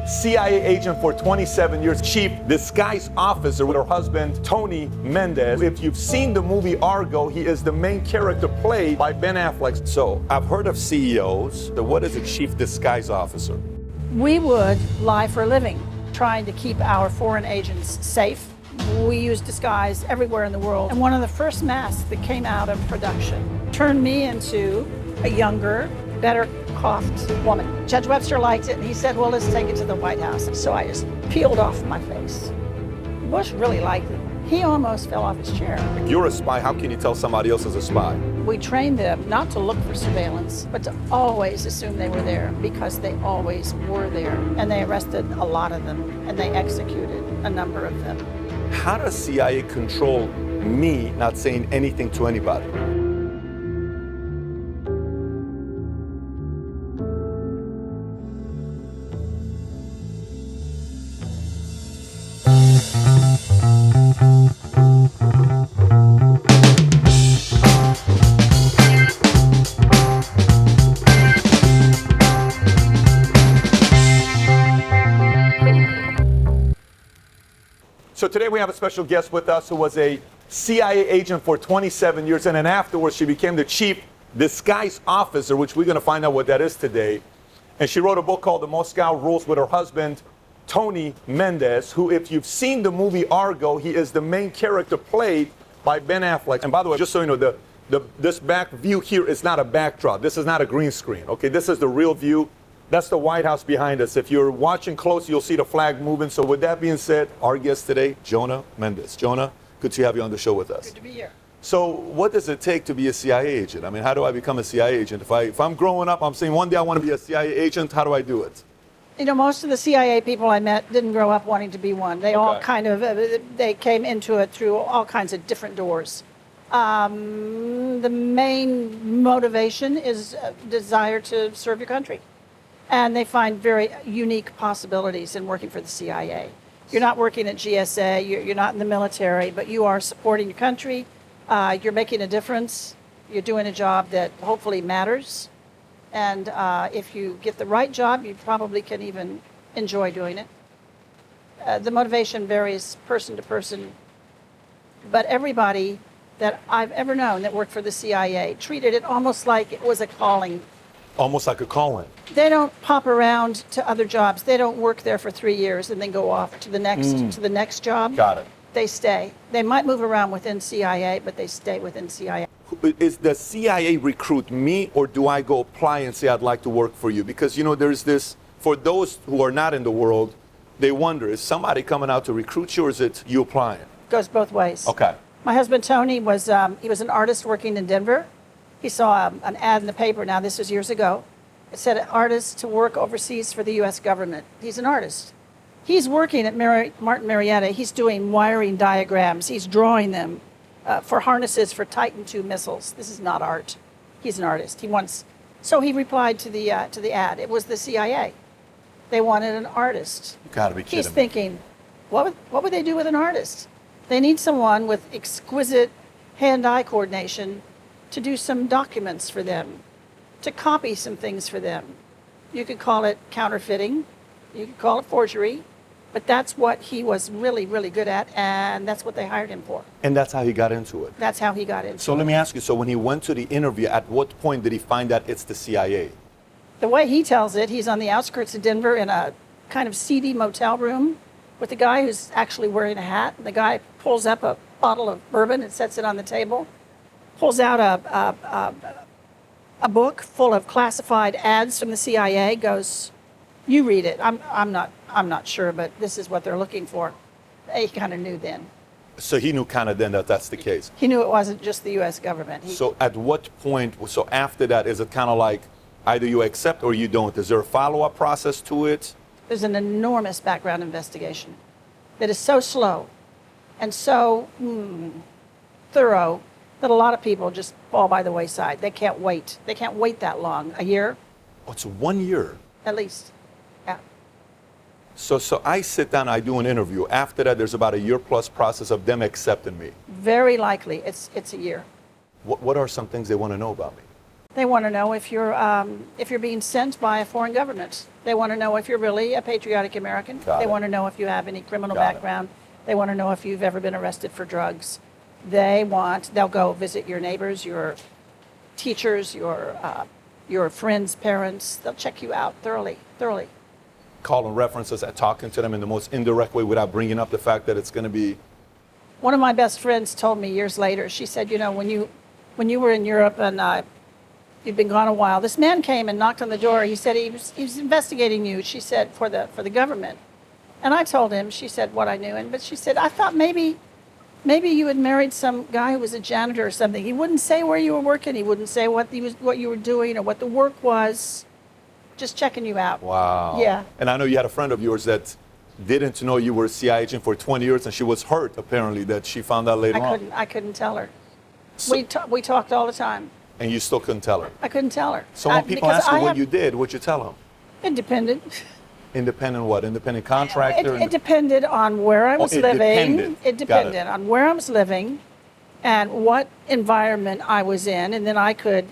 CIA agent for 27 years, chief disguise officer with her husband, Tony Mendez. If you've seen the movie Argo, he is the main character played by Ben Affleck. So I've heard of CEOs. So what is a chief disguise officer? We would lie for a living, trying to keep our foreign agents safe. We use disguise everywhere in the world. And one of the first masks that came out of production turned me into a younger, better coiffed woman. Judge Webster liked it, and he said, well, let's take it to the White House. So I just peeled off my face. Bush really liked it. He almost fell off his chair. You're a spy. How can you tell somebody else is a spy? We trained them not to look for surveillance, but to always assume they were there, because they always were there. And they arrested a lot of them, and they executed a number of them. How does CIA control me not saying anything to anybody? So today we have a special guest with us who was a CIA agent for 27 years, and then afterwards she became the chief disguise officer, which we're going to find out what that is today. And she wrote a book called The Moscow Rules with her husband, Tony Mendez, who, if you've seen the movie Argo, he is the main character played by Ben Affleck. And by the way, just so you know, this back view here is not a backdrop. This is not a green screen, okay? This is the real view. That's the White House behind us. If you're watching close, you'll see the flag moving. So with that being said, our guest today, Jonna Mendez. Jonna, good to have you on the show with us. Good to be here. So what does it take to be a CIA agent? I mean, how do I become a CIA agent? If I'm growing up, I'm saying one day I want to be a CIA agent, how do I do it? You know, most of the CIA people I met didn't grow up wanting to be one. They all kind of, they came into it through all kinds of different doors. The main motivation is a desire to serve your country. And they find very unique possibilities in working for the CIA. You're not working at GSA, you're not in the military, but you are supporting your country, you're making a difference, you're doing a job that hopefully matters. And if you get the right job, you probably can even enjoy doing it. The motivation varies person to person, but everybody that I've ever known that worked for the CIA treated it almost like it was a calling. Almost like a calling. They don't pop around to other jobs. They don't work there for 3 years and then go off to the next job. Got it. They stay. They might move around within CIA, but they stay within CIA. Is the CIA recruit me, or do I go apply and say I'd like to work for you? Because, you know, there's this, for those who are not in the world, they wonder, is somebody coming out to recruit you, or is it you applying? Goes both ways. Okay. My husband Tony was he was an artist working in Denver. He saw an ad in the paper. Now this was years ago. It said artists to work overseas for the U.S. government. He's an artist. He's working at Martin Marietta. He's doing wiring diagrams. He's drawing them for harnesses for Titan II missiles. This is not art. He's an artist. So he replied to the ad. It was the CIA. They wanted an artist. You gotta be kidding He's me. thinking, what would they do with an artist? They need someone with exquisite hand-eye coordination to do some documents for them, to copy some things for them. You could call it counterfeiting, you could call it forgery, but that's what he was really, really good at, and that's what they hired him for. And that's how he got into it. That's how he got into it. So let me ask you, so when he went to the interview, at what point did he find out it's the CIA? The way he tells it, he's on the outskirts of Denver in a kind of seedy motel room with a guy who's actually wearing a hat. And the guy pulls up a bottle of bourbon and sets it on the table, pulls out a book full of classified ads from the CIA, goes, you read it. I'm not sure, but this is what they're looking for. He kind of knew then. So he knew kind of then that that's the case. He knew it wasn't just the U.S. government. So at what point, so after that, is it kind of like either you accept or you don't? Is there a follow-up process to it? There's an enormous background investigation that is so slow and so thorough that a lot of people just fall by the wayside. They can't wait. They can't wait that long. A year? Oh, it's 1 year. At least. Yeah. So I sit down, I do an interview. After that, there's about a year-plus process of them accepting me. Very likely it's a year. What are some things they want to know about me? They want to know if you're being sent by a foreign government. They want to know if you're really a patriotic American. Got They it. want to know if you have any criminal Got it. background. They want to know if you've ever been arrested for drugs. They'll go visit your neighbors, your teachers, your friends' parents. They'll check you out thoroughly. Calling references and talking to them in the most indirect way without bringing up the fact that it's going to be. One of my best friends told me years later, she said, when you were in Europe and you'd been gone a while, this man came and knocked on the door. He said he was investigating you, she said, for the government. And I told him, she said, what I knew. But she said, I thought maybe you had married some guy who was a janitor or something. He wouldn't say where you were working. He wouldn't say what you were doing or what the work was. Just checking you out. Wow. Yeah. And I know you had a friend of yours that didn't know you were a CIA agent for 20 years, and she was hurt, apparently, that she found out later on. I couldn't tell her. So- We talked all the time. And you still couldn't tell her. I couldn't tell her. So when people because ask you I what have- you did, what'd you tell them? Independent. Independent what? Independent contractor? It depended on where I was it living. depended. It Got depended it. on where I was living and what environment I was in, and then I could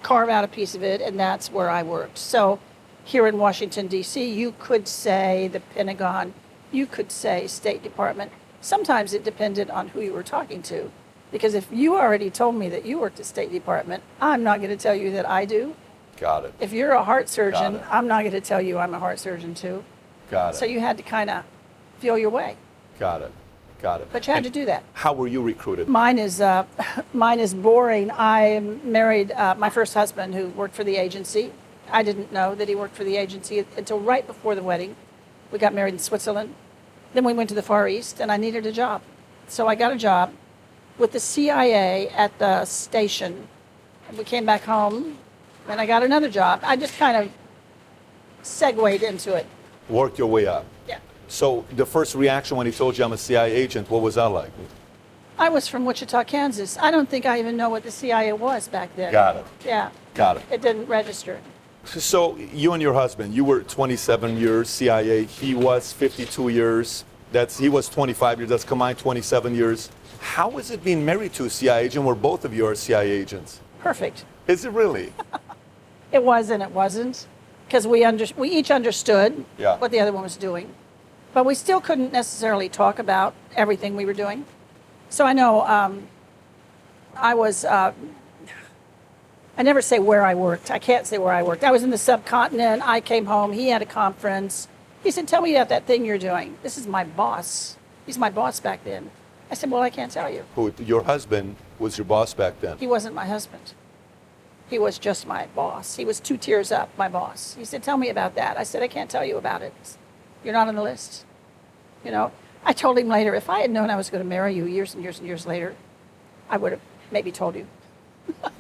carve out a piece of it, and that's where I worked. So here in Washington, D.C., you could say the Pentagon, you could say State Department. Sometimes it depended on who you were talking to. Because if you already told me that you worked at State Department, I'm not going to tell you that I do. Got it. If you're a heart surgeon, Got it. I'm not going to tell you I'm a heart surgeon too. Got it. So you had to kind of feel your way. Got it. Got it. But you had And to do that. How were you recruited? Mine is boring. I married my first husband who worked for the agency. I didn't know that he worked for the agency until right before the wedding. We got married in Switzerland. Then we went to the Far East, and I needed a job. So I got a job with the CIA at the station. And we came back home, and I got another job. I just kind of segued into it. Worked your way up. Yeah. So the first reaction when he told you I'm a CIA agent, what was that like? I was from Wichita, Kansas. I don't think I even know what the CIA was back then. Got it. Yeah. Got it. It didn't register. So you and your husband, you were 27 years CIA. He was 52 years. He was 25 years. That's combined 27 years. How is it being married to a CIA agent where both of you are CIA agents? Perfect. Is it really? It was and it wasn't, because we each understood Yeah. what the other one was doing, but we still couldn't necessarily talk about everything we were doing. So I know I never say where I worked. I can't say where I worked. I was in the subcontinent. I came home. He had a conference. He said, tell me about that thing you're doing. This is my boss. He's my boss back then. I said, well, I can't tell you. Who, your husband was your boss back then? He wasn't my husband. He was just my boss. He was 2 tiers up, my boss. He said, tell me about that. I said, I can't tell you about it. You're not on the list. I told him later, if I had known I was going to marry you years and years and years later, I would have maybe told you.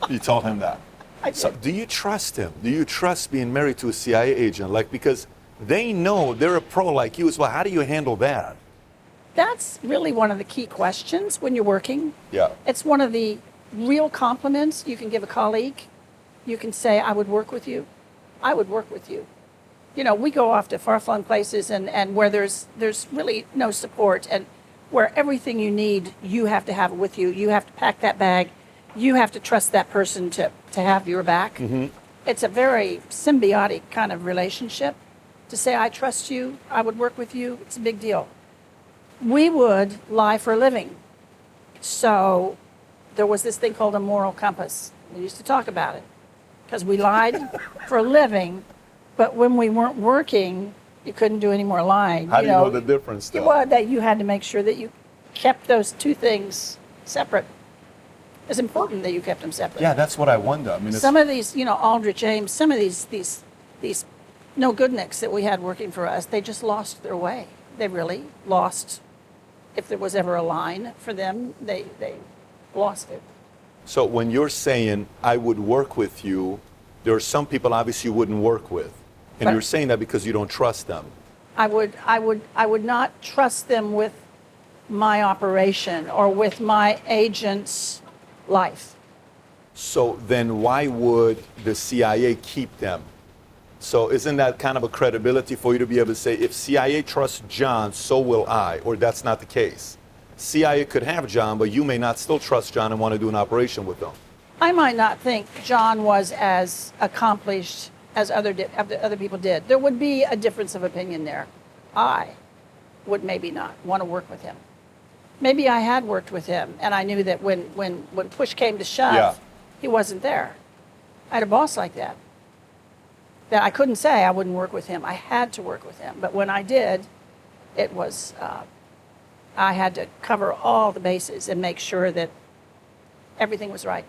You told him that. I did. So do you trust him? Do you trust being married to a CIA agent? Because they know they're a pro like you as well. How do you handle that? That's really one of the key questions when you're working. Yeah. It's one of the real compliments you can give a colleague. You can say, I would work with you. I would work with you. We go off to far-flung places and where there's really no support, and where everything you need, you have to have it with you. You have to pack that bag. You have to trust that person to have your back. Mm-hmm. It's a very symbiotic kind of relationship. To say, I trust you, I would work with you, it's a big deal. We would lie for a living. So there was this thing called a moral compass. We used to talk about it because we lied for a living, but when we weren't working, you couldn't do any more lying. How do you know the difference, though? Well, that you had to make sure that you kept those two things separate. It's important that you kept them separate. Yeah, that's what I wonder. Some of these, Aldrich Ames, some of these no goodniks that we had working for us, they just lost their way. They really lost. If there was ever a line for them, they lost it. So when you're saying I would work with you, there are some people obviously you wouldn't work with, and Right. you're saying that because you don't trust them. I would not trust them with my operation or with my agent's life. So then why would the CIA keep them? So isn't that kind of a credibility for you to be able to say, if CIA trusts John, so will I, or that's not the case? CIA could have John, but you may not still trust John and want to do an operation with them. I might not think John was as accomplished as other people did. There would be a difference of opinion there. I would maybe not want to work with him. Maybe I had worked with him, and I knew that when push came to shove, Yeah. he wasn't there. I had a boss like that. That I couldn't say I wouldn't work with him. I had to work with him. But when I did, it was, I had to cover all the bases and make sure that everything was right.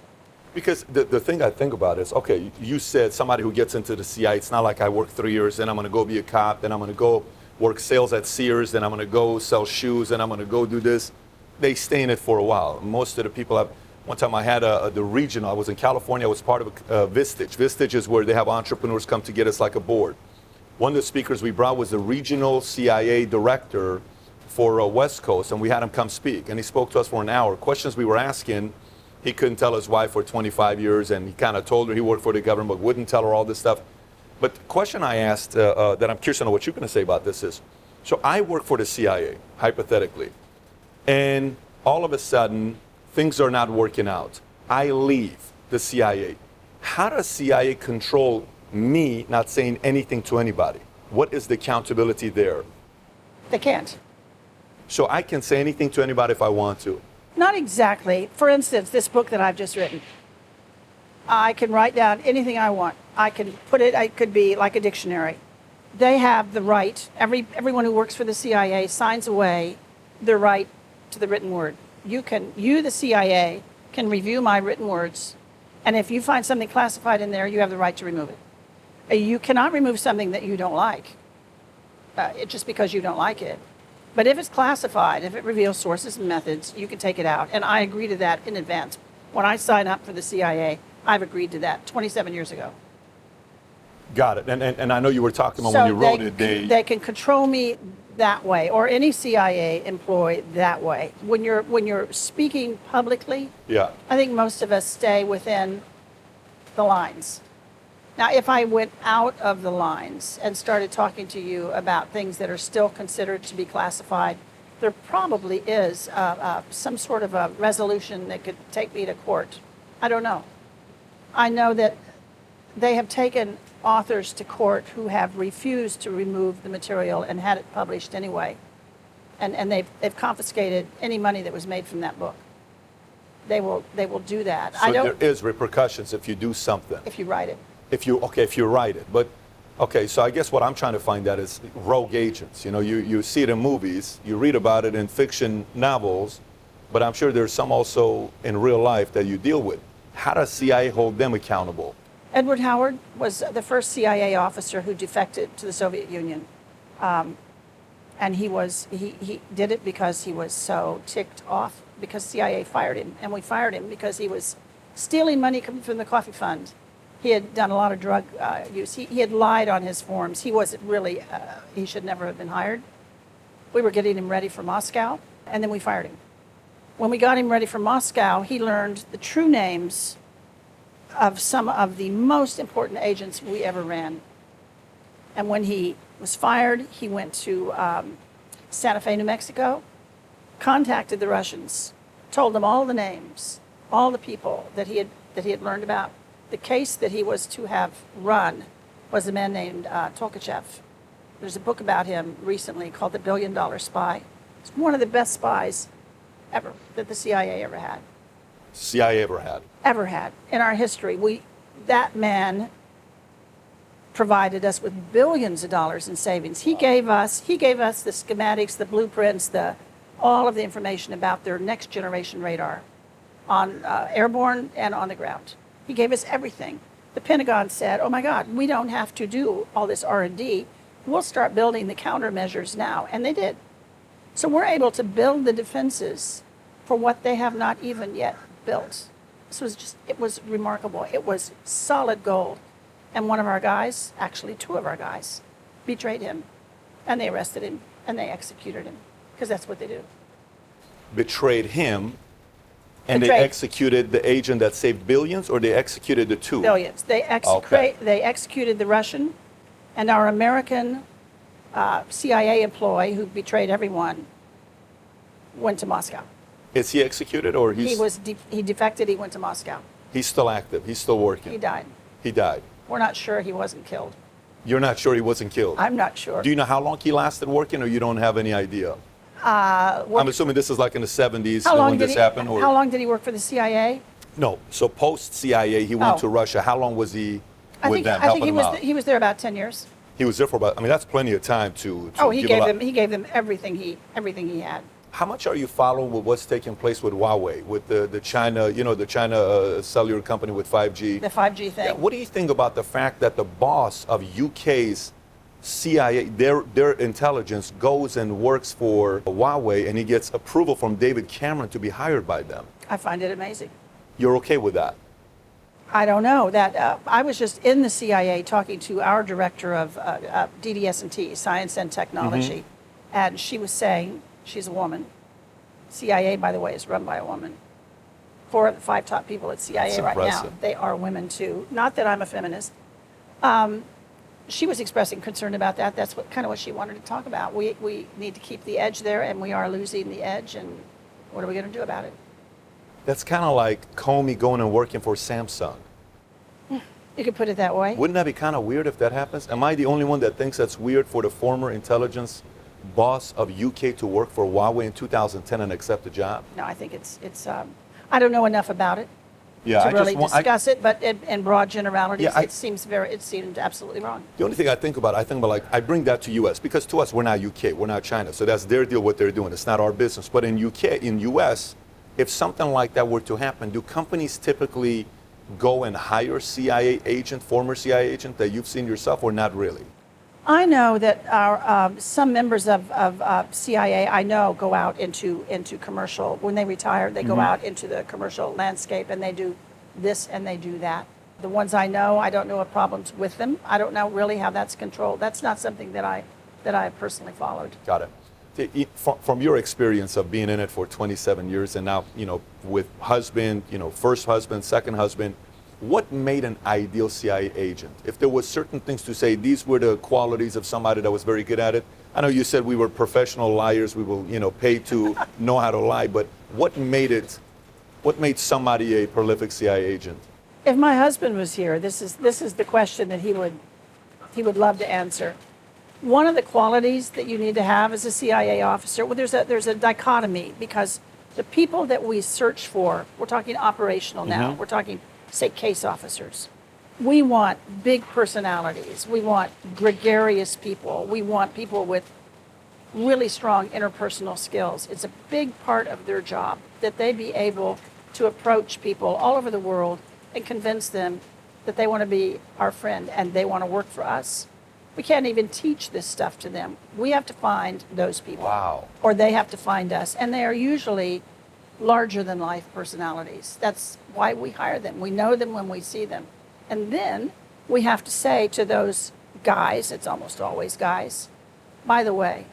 Because the thing I think about is, okay, you said somebody who gets into the CIA, it's not like I work 3 years, then I'm going to go be a cop, then I'm going to go work sales at Sears, then I'm going to go sell shoes, then I'm going to go do this. They stay in it for a while. Most of the people have, one time I had the regional, I was in California, I was part of Vistage. Vistage is where they have entrepreneurs come to get us like a board. One of the speakers we brought was the regional CIA director for West Coast, and we had him come speak. And he spoke to us for an hour. Questions we were asking, he couldn't tell his wife for 25 years, and he kind of told her he worked for the government, but wouldn't tell her all this stuff. But the question I asked that I'm curious to know what you're going to say about this is, so I work for the CIA, hypothetically, and all of a sudden, things are not working out. I leave the CIA. How does CIA control me not saying anything to anybody? What is the accountability there? They can't. So I can say anything to anybody if I want to. Not exactly. For instance, this book that I've just written. I can write down anything I want. I can put it, it could be like a dictionary. They have the right, everyone who works for the CIA signs away their right to the written word. You, the CIA, can review my written words, and if you find something classified in there, you have the right to remove it. You cannot remove something that you don't like, just because you don't like it. But if it's classified, if it reveals sources and methods, you can take it out. And I agree to that in advance. When I sign up for the CIA, I've agreed to that 27 years ago. Got it. And I know you were talking about So when you wrote it. they can control me that way, or any CIA employee that way. When you're speaking publicly, Yeah. I think most of us stay within the lines. Now, if I went out of the lines and started talking to you about things that are still considered to be classified, there probably is some sort of a resolution that could take me to court. I don't know. I know that they have taken authors to court who have refused to remove the material and had it published anyway. And they've confiscated any money that was made from that book. They will do that. So there is repercussions if you do something. If you write it. If you write it. But, okay, so I guess what I'm trying to find out is rogue agents. You know, you see it in movies, you read about it in fiction novels, but I'm sure there's some also in real life that you deal with. How does CIA hold them accountable? Edward Howard was the first CIA officer who defected to the Soviet Union. And he did it because he was so ticked off because CIA fired him. And we fired him because he was stealing money coming from the coffee fund. He had done a lot of drug use. He had lied on his forms. He wasn't really, he should never have been hired. We were getting him ready for Moscow, and then we fired him. When we got him ready for Moscow, he learned the true names of some of the most important agents we ever ran. And when he was fired, he went to Santa Fe, New Mexico, contacted the Russians, told them all the names, all the people that he had learned about. The case that he was to have run was a man named Tolkachev. There's a book about him recently called The $1 Billion Spy. It's one of the best spies ever that the CIA ever had. CIA ever had? Ever had. In our history, that man provided us with billions of dollars in savings. He gave us the schematics, the blueprints, all of the information about their next generation radar on airborne and on the ground. He gave us everything. The Pentagon said, oh my God, we don't have to do all this R&D. We'll start building the countermeasures now. And they did. So we're able to build the defenses for what they have not even yet built. It was remarkable. It was solid gold. And one of our guys, actually two of our guys, betrayed him. And they arrested him and they executed him. Because that's what they do. Betrayed him. And Betrayed. They executed the agent that saved billions, or they executed the two? Billions. They executed the Russian, and our American CIA employee who betrayed everyone went to Moscow. Is he executed, or he's? He defected. He went to Moscow. He's still active. He's still working. He died. He died. We're not sure he wasn't killed. You're not sure he wasn't killed? I'm not sure. Do you know how long he lasted working, or you don't have any idea? I'm assuming this is like in the 70s when this happened? Or? How long did he work for the CIA? No. So post-CIA, he went to Russia. How long was he with them, helping them out? He was there about 10 years. He was there for about, I mean, that's plenty of time to he gave them everything he had. How much are you following with what's taking place with Huawei, with the China, the China cellular company with 5G? The 5G thing. Yeah, what do you think about the fact that the boss of UK's CIA, their intelligence goes and works for Huawei, and he gets approval from David Cameron to be hired by them? I find it amazing. You're okay with that? I don't know. I was just in the CIA talking to our director of DDS&T, Science and Technology, and she was saying, she's a woman. CIA, by the way, is run by a woman. 4 of the 5 top people at CIA right now, they are women too. Not that I'm a feminist. She was expressing concern about that. That's kind of what she wanted to talk about. We need to keep the edge there, and we are losing the edge, and what are we going to do about it? That's kind of like Comey going and working for Samsung. You could put it that way. Wouldn't that be kind of weird if that happens? Am I the only one that thinks that's weird for the former intelligence boss of UK to work for Huawei in 2010 and accept the job? No, I think it's I don't know enough about it to really discuss it, but in broad generalities, it seemed absolutely wrong. The only thing I think about like, I bring that to US because to us, we're not UK, we're not China. So that's their deal, what they're doing. It's not our business. But in US, if something like that were to happen, do companies typically go and hire CIA agent, former CIA agent that you've seen yourself, or not really? I know that some members of CIA I know go out into commercial. When they retire, they go out into the commercial landscape and they do this and they do that. The ones I know, I don't know of problems with them. I don't know really how that's controlled. That's not something that I personally followed. Got it. From your experience of being in it for 27 years and now, with husband, first husband, second husband, what made an ideal CIA agent? If there were certain things to say, these were the qualities of somebody that was very good at it. I know you said we were professional liars, we were, paid to know how to lie, but what made somebody a prolific CIA agent? If my husband was here, this is the question that he would love to answer. One of the qualities that you need to have as a CIA officer, well, there's a dichotomy because the people that we search for, we're talking operational now, we're talking, say, case officers. We want big personalities. We want gregarious people. We want people with really strong interpersonal skills. It's a big part of their job that they be able to approach people all over the world and convince them that they want to be our friend and they want to work for us. We can't even teach this stuff to them. We have to find those people. Wow. Or they have to find us. And they are usually larger than life personalities. That's why we hire them. We know them when we see them. And then we have to say to those guys, it's almost always guys, by the way,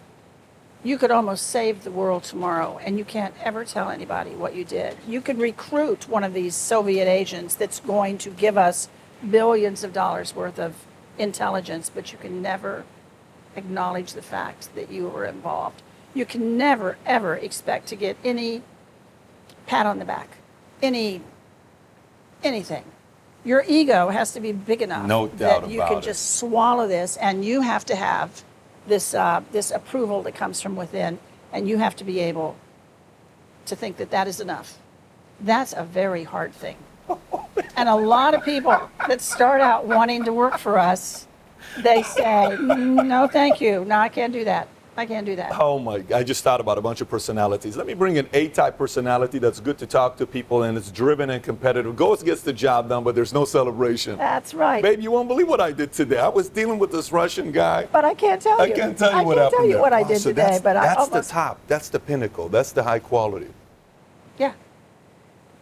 you could almost save the world tomorrow and you can't ever tell anybody what you did. You could recruit one of these Soviet agents that's going to give us billions of dollars worth of intelligence, but you can never acknowledge the fact that you were involved. You can never, ever expect to get any pat on the back, anything. Your ego has to be big enough that you can just swallow this, and you have to have this approval that comes from within, and you have to be able to think that that is enough. That's a very hard thing. And a lot of people that start out wanting to work for us, they say, no, thank you. No, I can't do that. I can't do that. Oh my, I just thought about a bunch of personalities. Let me bring an A-type personality that's good to talk to people and it's driven and competitive. Goes, gets the job done, but there's no celebration. That's right. Babe, you won't believe what I did today. I was dealing with this Russian guy. But I can't tell you. I can't tell you what happened. I can't tell you what I did today, but that's the top. That's the pinnacle. That's the high quality. Yeah.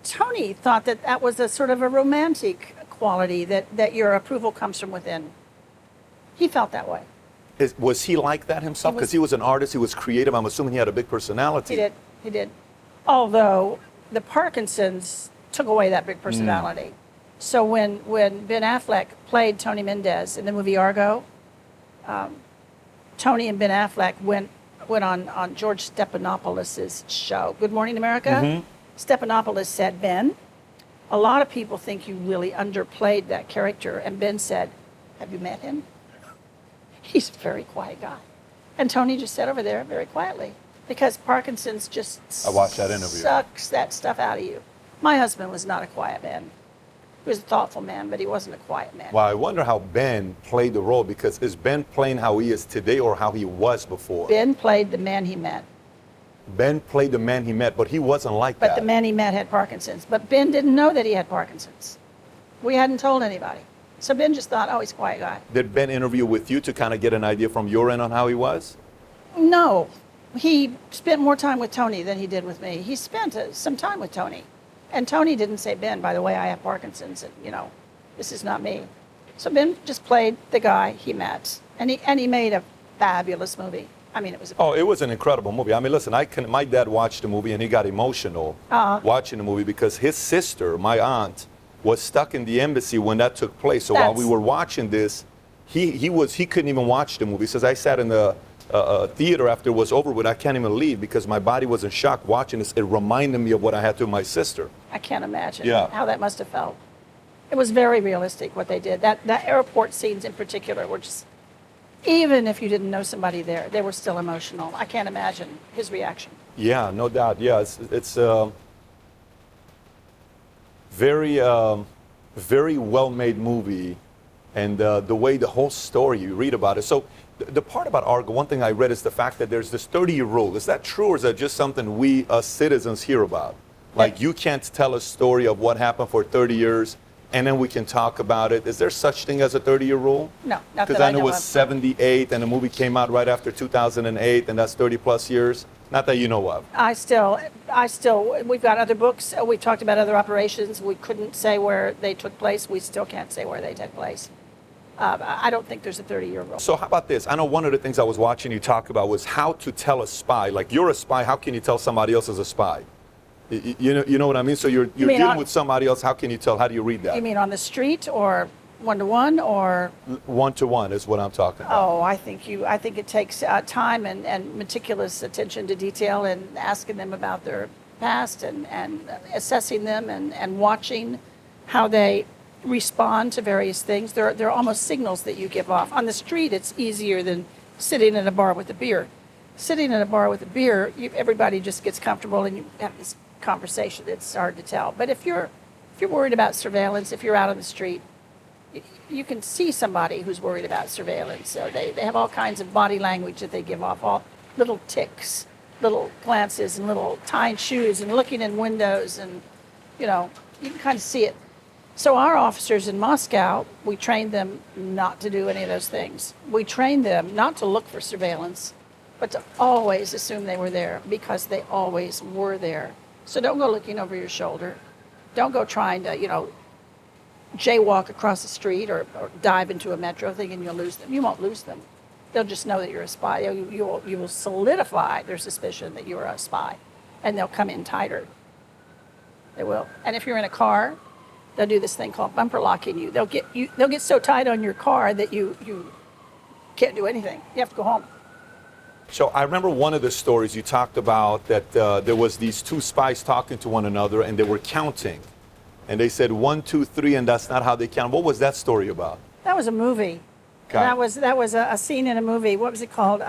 Tony thought that was a sort of a romantic quality, that your approval comes from within. He felt that way. Was he like that himself? Because he was an artist, he was creative. I'm assuming he had a big personality. He did. Although the Parkinson's took away that big personality. So when Ben Affleck played Tony Mendez in the movie Argo, Tony and Ben Affleck went on George Stephanopoulos' show, Good Morning America. Stephanopoulos said, Ben, A lot of people think you really underplayed that character. And Ben said, have you met him? He's a very quiet guy. And Tony just sat over there very quietly because Parkinson's just I watched that interview. Sucks that stuff out of you. My husband was not a quiet man. He was a thoughtful man, but he wasn't a quiet man. Well, I wonder how Ben played the role, because is Ben playing how he is today or how he was before? Ben played the man he met. Ben played the man he met, but he wasn't like that. But the man he met had Parkinson's. But Ben didn't know that he had Parkinson's. We hadn't told anybody. So Ben just thought, oh, he's a quiet guy. Did Ben interview with you to kind of get an idea from your end on how he was? No. He spent more time with Tony than he did with me. He spent some time with Tony. And Tony didn't say, Ben, by the way, I have Parkinson's, and, this is not me. So Ben just played the guy he met. And he made a fabulous movie. I mean, it was. Oh, it was an incredible movie. I mean, listen, my dad watched the movie and he got emotional watching the movie because his sister, my aunt, was stuck in the embassy when that took place. So while we were watching this, he couldn't even watch the movie. He says, I sat in the theater after it was over with. I can't even leave because my body was in shock watching this. It reminded me of what I had to with my sister. I can't imagine Yeah. how that must have felt. It was very realistic what they did. That airport scenes in particular were just, even if you didn't know somebody there, they were still emotional. I can't imagine his reaction. Yeah, no doubt. Yeah, it's very, very well-made movie, and the way the whole story you read about it. So the part about Argo, one thing I read is the fact that there's this 30-year rule. Is that true, or is that just something we as citizens hear about? Like you can't tell a story of what happened for 30 years, and then we can talk about it. Is there such thing as a 30-year rule? No, not Because that I know it was of. 78, and the movie came out right after 2008, and that's 30-plus years. Not that you know of. I still, we've got other books. We've talked about other operations. We couldn't say where they took place. We still can't say where they took place. I don't think there's a 30-year rule. So how about this? I know one of the things I was watching you talk about was how to tell a spy. Like you're a spy, how can you tell somebody else is a spy? You know what I mean? So you're dealing with somebody else. How can you tell? How do you read that? You mean on the street or one-to-one or? One-to-one is what I'm talking about. Oh, I think it takes time and meticulous attention to detail and asking them about their past and assessing them and watching how they respond to various things. They're almost signals that you give off. On the street, it's easier than sitting in a bar with a beer. Sitting in a bar with a beer, everybody just gets comfortable and you have this conversation. It's hard to tell. But if you're worried about surveillance, if you're out on the street, you can see somebody who's worried about surveillance. So they have all kinds of body language that they give off, all little ticks, little glances and little tying shoes and looking in windows, and you can kind of see it. So our officers in Moscow, we trained them not to do any of those things. We trained them not to look for surveillance, but to always assume they were there, because they always were there. So don't go looking over your shoulder. Don't go trying to, jaywalk across the street or dive into a metro thinking you'll lose them. You won't lose them. They'll just know that you're a spy. You will solidify their suspicion that you're a spy, and they'll come in tighter. They will. And if you're in a car, they'll do this thing called bumper locking you. They'll get so tight on your car that you can't do anything. You have to go home. So I remember one of the stories you talked about that there was these two spies talking to one another and they were counting. And they said 1, 2, 3, and that's not how they count. What was that story about? That was a movie. Okay. That was a scene in a movie. What was it called?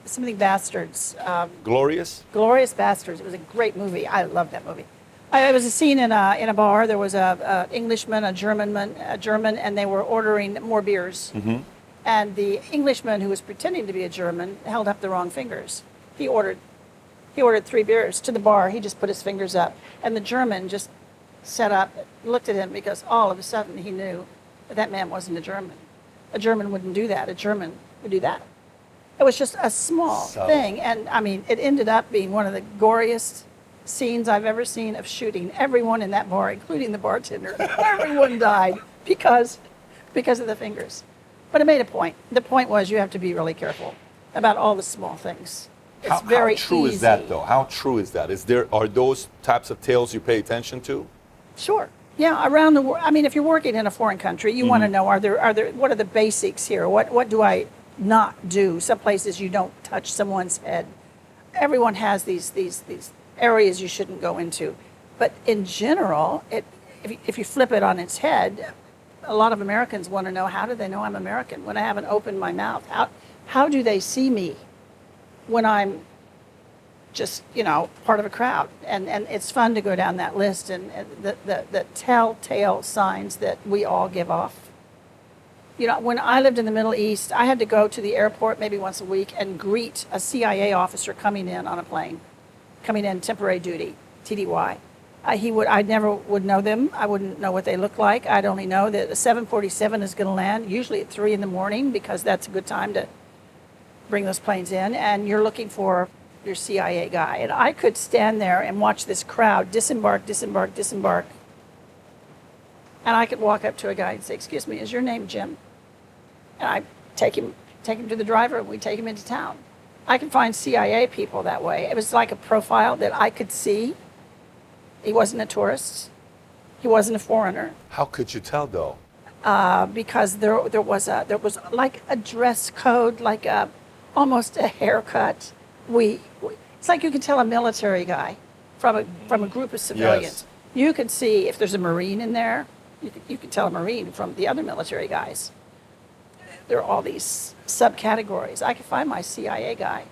Something Basterds. Glorious? Glorious Basterds. It was a great movie. I love that movie. It was a scene in a bar. There was a Englishman, a German, and they were ordering more beers. Mm-hmm. And the Englishman, who was pretending to be a German, held up the wrong fingers. He ordered 3 beers to the bar. He just put his fingers up, and the German just sat up, looked at him, because all of a sudden he knew that man wasn't a German. A German wouldn't do that. A German would do that. It was just a small thing, and I mean, it ended up being one of the goriest scenes I've ever seen of shooting. Everyone in that bar, including the bartender, everyone died because of the fingers. But it made a point. The point was you have to be really careful about all the small things. It's very how true easy. is that, though? How true is that? Are those types of tales you pay attention to? Sure. Yeah, around the world. I mean, if you're working in a foreign country, you want to know, are there what are the basics here? What do I not do? Some places you don't touch someone's head. Everyone has these areas you shouldn't go into. But in general, if you flip it on its head, a lot of Americans want to know, how do they know I'm American when I haven't opened my mouth? How do they see me when I'm just, part of a crowd? And it's fun to go down that list and the telltale signs that we all give off. When I lived in the Middle East, I had to go to the airport maybe once a week and greet a CIA officer coming in on a plane, coming in temporary duty, TDY. I never would know them. I wouldn't know what they look like. I'd only know that a 747 is going to land, usually at 3 in the morning, because that's a good time to bring those planes in, and you're looking for your CIA guy. And I could stand there and watch this crowd disembark, and I could walk up to a guy and say, "Excuse me, is your name Jim?" And I take him to the driver, and we take him into town. I could find CIA people that way. It was like a profile that I could see. He wasn't a tourist. He wasn't a foreigner. How could you tell, though? Because there was like a dress code, like almost a haircut. It's like you could tell a military guy from a group of civilians. Yes. You could see if there's a Marine in there. You could tell a Marine from the other military guys. There are all these subcategories. I could find my CIA guy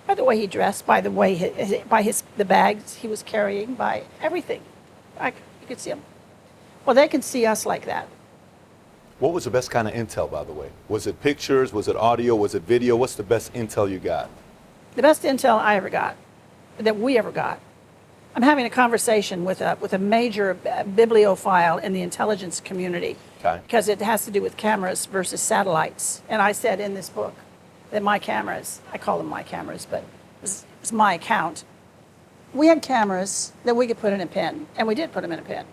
by the way he dressed, by the way the bags he was carrying, by everything. You could see him. Well, they could see us like that. What was the best kind of intel, by the way? Was it pictures? Was it audio? Was it video? What's the best intel you got? The best intel I ever got, that we ever got. I'm having a conversation with a major bibliophile in the intelligence community, okay, because it has to do with cameras versus satellites. And I said in this book that my cameras, I call them my cameras, but it's my account. We had cameras that we could put in a pen, and we did put them in a pen.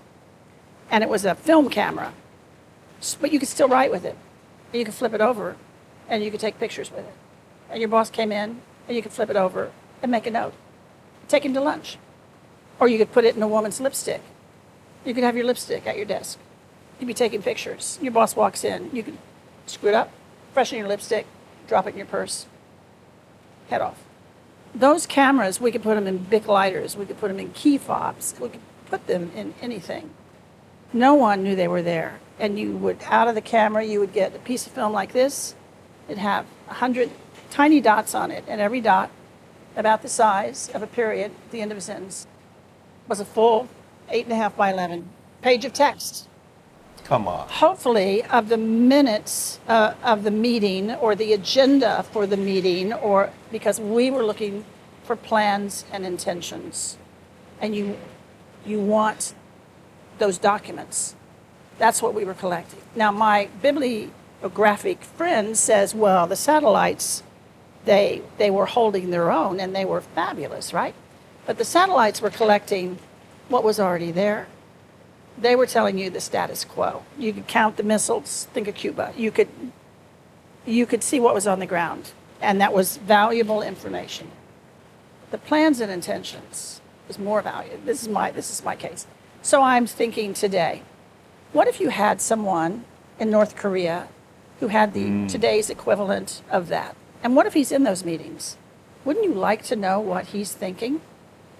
And it was a film camera, but you could still write with it. And you could flip it over, and you could take pictures with it. And your boss came in, and you could flip it over and make a note. Take him to lunch. Or you could put it in a woman's lipstick. You could have your lipstick at your desk. You'd be taking pictures. Your boss walks in. You could screw it up, freshen your lipstick, drop it in your purse, head off. Those cameras, we could put them in Bic lighters. We could put them in key fobs. We could put them in anything. No one knew they were there. And you would, out of the camera, you would get a piece of film like this. It'd have 100 tiny dots on it, and every dot about the size of a period at the end of a sentence was a full 8.5 by 11 page of text. Come on. Hopefully, of the minutes of the meeting or the agenda for the meeting, or because we were looking for plans and intentions, and you want those documents. That's what we were collecting. Now, my bibliographic friend says, well, the satellites, they were holding their own, and they were fabulous, right? But the satellites were collecting what was already there. They were telling you the status quo. You could count the missiles, think of Cuba. You could see what was on the ground, and that was valuable information. The plans and intentions was more valuable. This is my case. So I'm thinking today, what if you had someone in North Korea who had today's equivalent of that? And what if he's in those meetings? Wouldn't you like to know what he's thinking?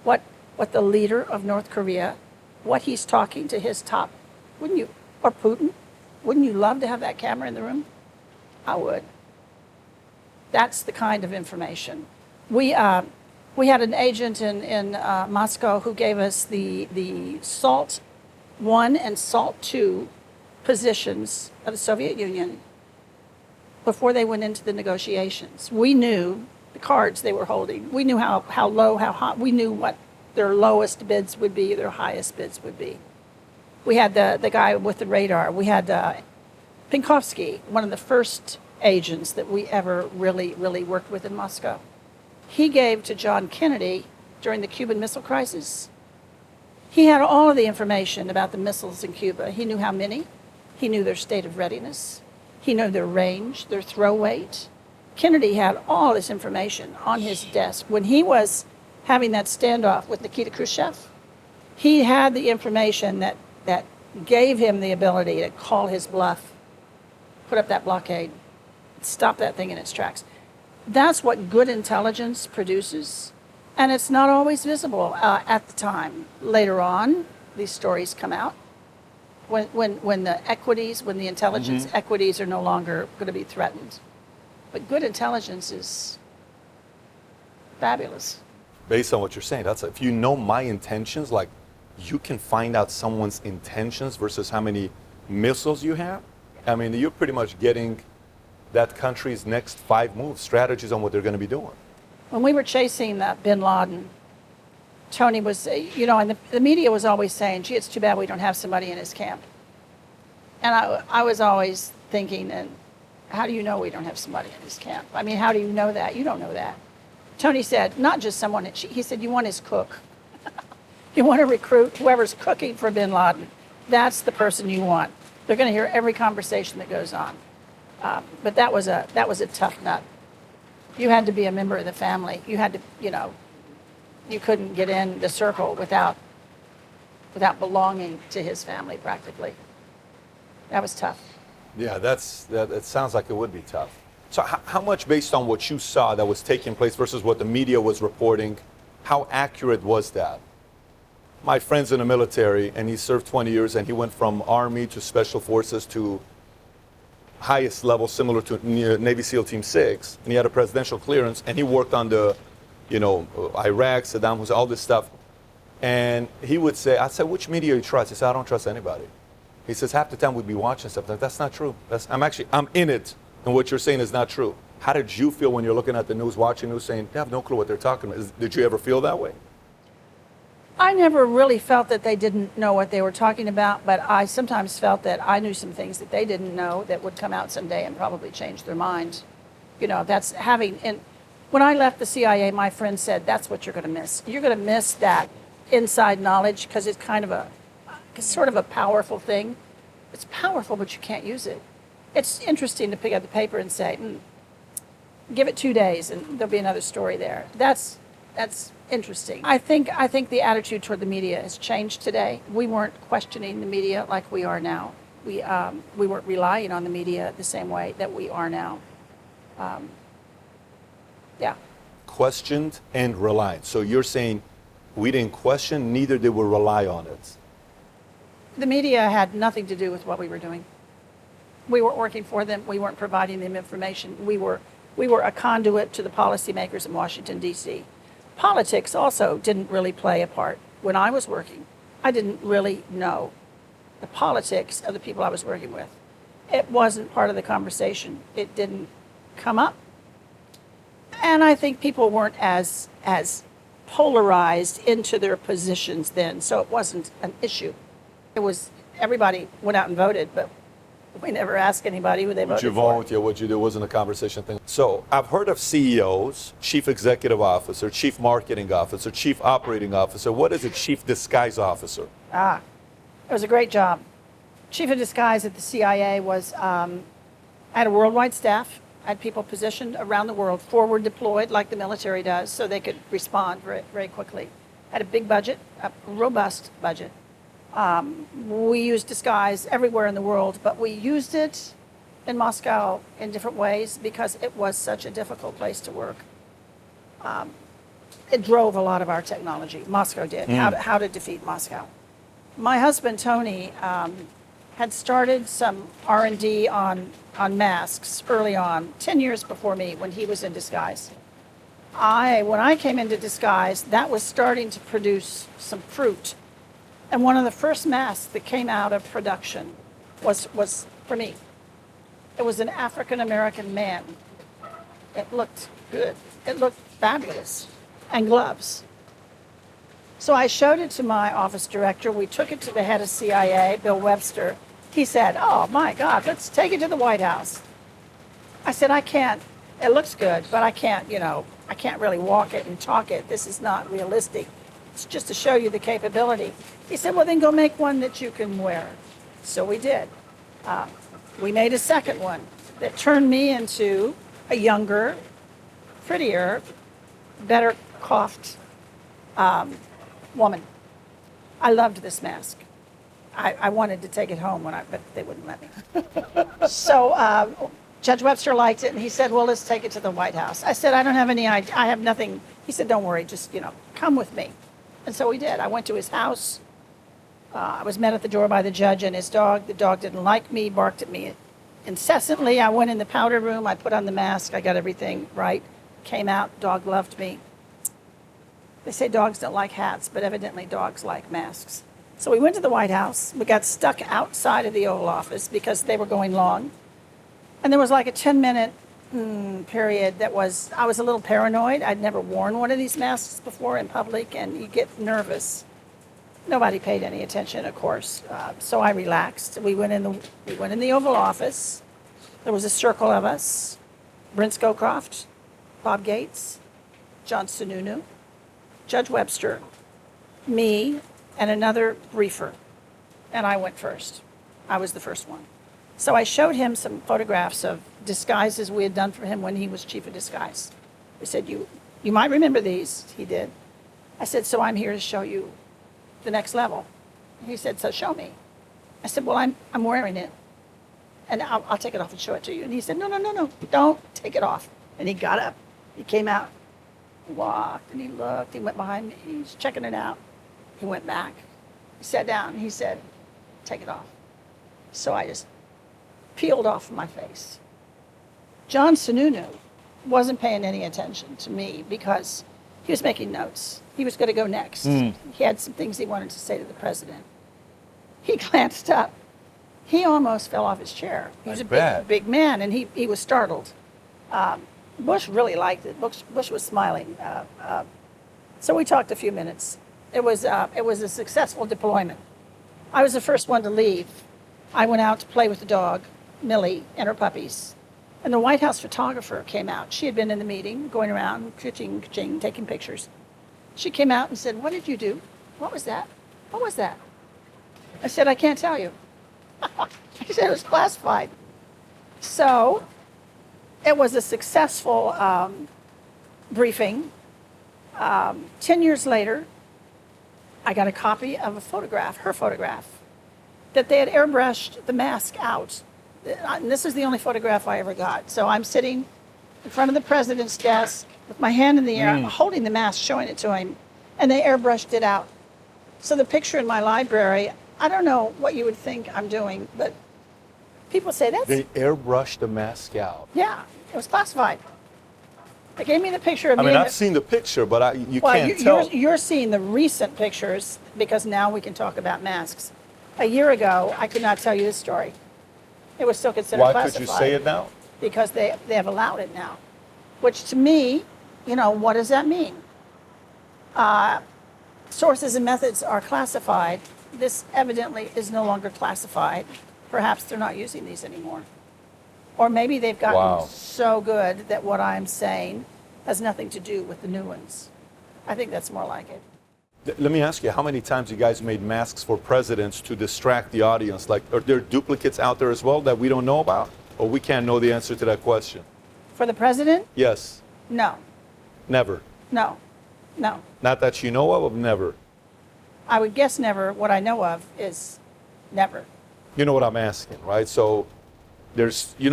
What the leader of North Korea, what he's talking to his top, wouldn't you? Or Putin? Wouldn't you love to have that camera in the room? I would. That's the kind of information. We had an agent in Moscow who gave us the SALT 1 and SALT 2 positions of the Soviet Union before they went into the negotiations. We knew the cards they were holding. We knew how low, how high. We knew what their lowest bids would be, their highest bids would be. We had the guy with the radar. We had Pinkovsky, one of the first agents that we ever really worked with in Moscow. He gave to John Kennedy during the Cuban Missile Crisis. He had all of the information about the missiles in Cuba. He knew how many. He knew their state of readiness. He knew their range, their throw weight. Kennedy had all this information on his desk. When he was having that standoff with Nikita Khrushchev, he had the information that gave him the ability to call his bluff, put up that blockade, stop that thing in its tracks. That's what good intelligence produces, and it's not always visible at the time. Later on, these stories come out, when the equities, when the intelligence equities are no longer going to be threatened. But good intelligence is fabulous. Based on what you're saying, that's if you know my intentions, like you can find out someone's intentions versus how many missiles you have. I mean, you're pretty much getting that country's next 5 moves, strategies on what they're going to be doing. When we were chasing bin Laden, Tony was, and the media was always saying, gee, it's too bad we don't have somebody in his camp. And I was always thinking, and how do you know we don't have somebody in his camp? I mean, how do you know that? You don't know that. Tony said, not just someone, he said, you want his cook. You want to recruit whoever's cooking for bin Laden. That's the person you want. They're going to hear every conversation that goes on. But that was a tough nut. You had to be a member of the family. You had to, you couldn't get in the circle without belonging to his family practically. That was tough. Yeah, that sounds like it would be tough. So how much, based on what you saw that was taking place versus what the media was reporting, how accurate was that? My friend's in the military, and he served 20 years, and he went from Army to Special Forces to highest level, similar to Navy SEAL Team 6, and he had a presidential clearance, and he worked on the, Iraq, Saddam Hussein, all this stuff. And he would say, I said, which media you trust? He said, I don't trust anybody. He says, half the time we'd be watching stuff. Like, that's not true. I'm in it, and what you're saying is not true. How did you feel when you're looking at the news, watching news, saying, they have no clue what they're talking about? Did you ever feel that way? I never really felt that they didn't know what they were talking about, but I sometimes felt that I knew some things that they didn't know that would come out someday and probably change their mind. That's having, and when I left the CIA, my friend said, that's what you're going to miss. You're going to miss that inside knowledge because it's sort of a powerful thing. It's powerful, but you can't use it. It's interesting to pick up the paper and say, give it 2 days and there'll be another story there. That's interesting. I think the attitude toward the media has changed today. We weren't questioning the media like we are now. We weren't relying on the media the same way that we are now. Yeah. Questioned and relied. So you're saying we didn't question, neither did we rely on it. The media had nothing to do with what we were doing. We weren't working for them. We weren't providing them information. We were a conduit to the policymakers in Washington, D.C. Politics also didn't really play a part. When I was working, I didn't really know the politics of the people I was working with. It wasn't part of the conversation. It didn't come up. And I think people weren't as polarized into their positions then, so it wasn't an issue. It was, everybody went out and voted, but we never asked anybody who they voted for. What you vote, what you do wasn't a conversation thing. So I've heard of CEOs, Chief Executive Officer, Chief Marketing Officer, Chief Operating Officer. What is a Chief Disguise Officer? It was a great job. Chief of Disguise at the CIA was, I had a worldwide staff. I had people positioned around the world, forward deployed like the military does, so they could respond very, very quickly. Had a big budget, a robust budget. We used disguise everywhere in the world, but we used it in Moscow in different ways because it was such a difficult place to work. It drove a lot of our technology. Moscow did, how to defeat Moscow. My husband, Tony, had started some R&D on masks early on, 10 years before me when he was in disguise. When I came into disguise, that was starting to produce some fruit. And one of the first masks that came out of production was for me. It was an African-American man. It looked good. It looked fabulous. And gloves. So I showed it to my office director. We took it to the head of CIA, Bill Webster. He said, oh my God, let's take it to the White House. I said, I can't. It looks good, but I can't really walk it and talk it. This is not realistic. It's just to show you the capability. He said, well, then go make one that you can wear. So we did. We made a second one that turned me into a younger, prettier, better coiffed woman. I loved this mask. I wanted to take it home, but they wouldn't let me. So Judge Webster liked it, and he said, well, let's take it to the White House. I said, I don't have any idea. I have nothing. He said, don't worry, just, come with me. And so we did. I went to his house. I was met at the door by the judge and his dog. The dog didn't like me, barked at me incessantly. I went in the powder room. I put on the mask. I got everything right. Came out. Dog loved me. They say dogs don't like hats, but evidently dogs like masks. So we went to the White House. We got stuck outside of the Oval Office because they were going long. And there was like a 10-minute period that was, I was a little paranoid. I'd never worn one of these masks before in public, and you get nervous. Nobody paid any attention, of course. So I relaxed. We went in the Oval Office. There was a circle of us: Brent Scowcroft, Bob Gates, John Sununu, Judge Webster, me, and another briefer. And I went first. I was the first one. So I showed him some photographs of disguises we had done for him when he was chief of disguise. We said, you might remember these. He did. I said, so I'm here to show you the next level. He said, so show me. I said, well, I'm wearing it, and I'll take it off and show it to you. And he said, no, don't take it off. And he got up. He came out, he walked, and he looked. He went behind me. He was checking it out. He went back. He sat down, and he said, take it off. So I just peeled off my face. John Sununu wasn't paying any attention to me because he was making notes. He was going to go next. He had some things he wanted to say to the president. He glanced up. He almost fell off his chair. He was a big man, and he was startled. Bush really liked it. Bush was smiling. So we talked a few minutes. It was a successful deployment. I was the first one to leave. I went out to play with the dog, Millie, and her puppies. And the White House photographer came out. She had been in the meeting, going around, ka-ching, ka-ching, taking pictures. She came out and said, what did you do? What was that? What was that? I said, I can't tell you. She said it was classified. So it was a successful briefing. 10 years later, I got a copy of a photograph, her photograph, that they had airbrushed the mask out. And this is the only photograph I ever got. So I'm sitting in front of the president's desk with my hand in the air, holding the mask, showing it to him, and they airbrushed it out. So the picture in my library, I don't know what you would think I'm doing, but people say that's... They airbrushed the mask out. Yeah, it was classified. They gave me the picture of me. I mean, I've seen the picture, but you can't tell. You're seeing the recent pictures because now we can talk about masks. A year ago, I could not tell you this story. It was still considered classified. Why could you say it now? Because they have allowed it now. Which to me, what does that mean? Sources and methods are classified. This evidently is no longer classified. Perhaps they're not using these anymore. Or maybe they've gotten so good that what I'm saying has nothing to do with the new ones. I think that's more like it. Let me ask you, how many times you guys made masks for presidents to distract the audience? Like, are there duplicates out there as well that we don't know about? Or we can't know the answer to that question? For the president? Yes. No. Never? No. Not that you know of never? I would guess never. What I know of is never. You know what I'm asking, right? So there's, I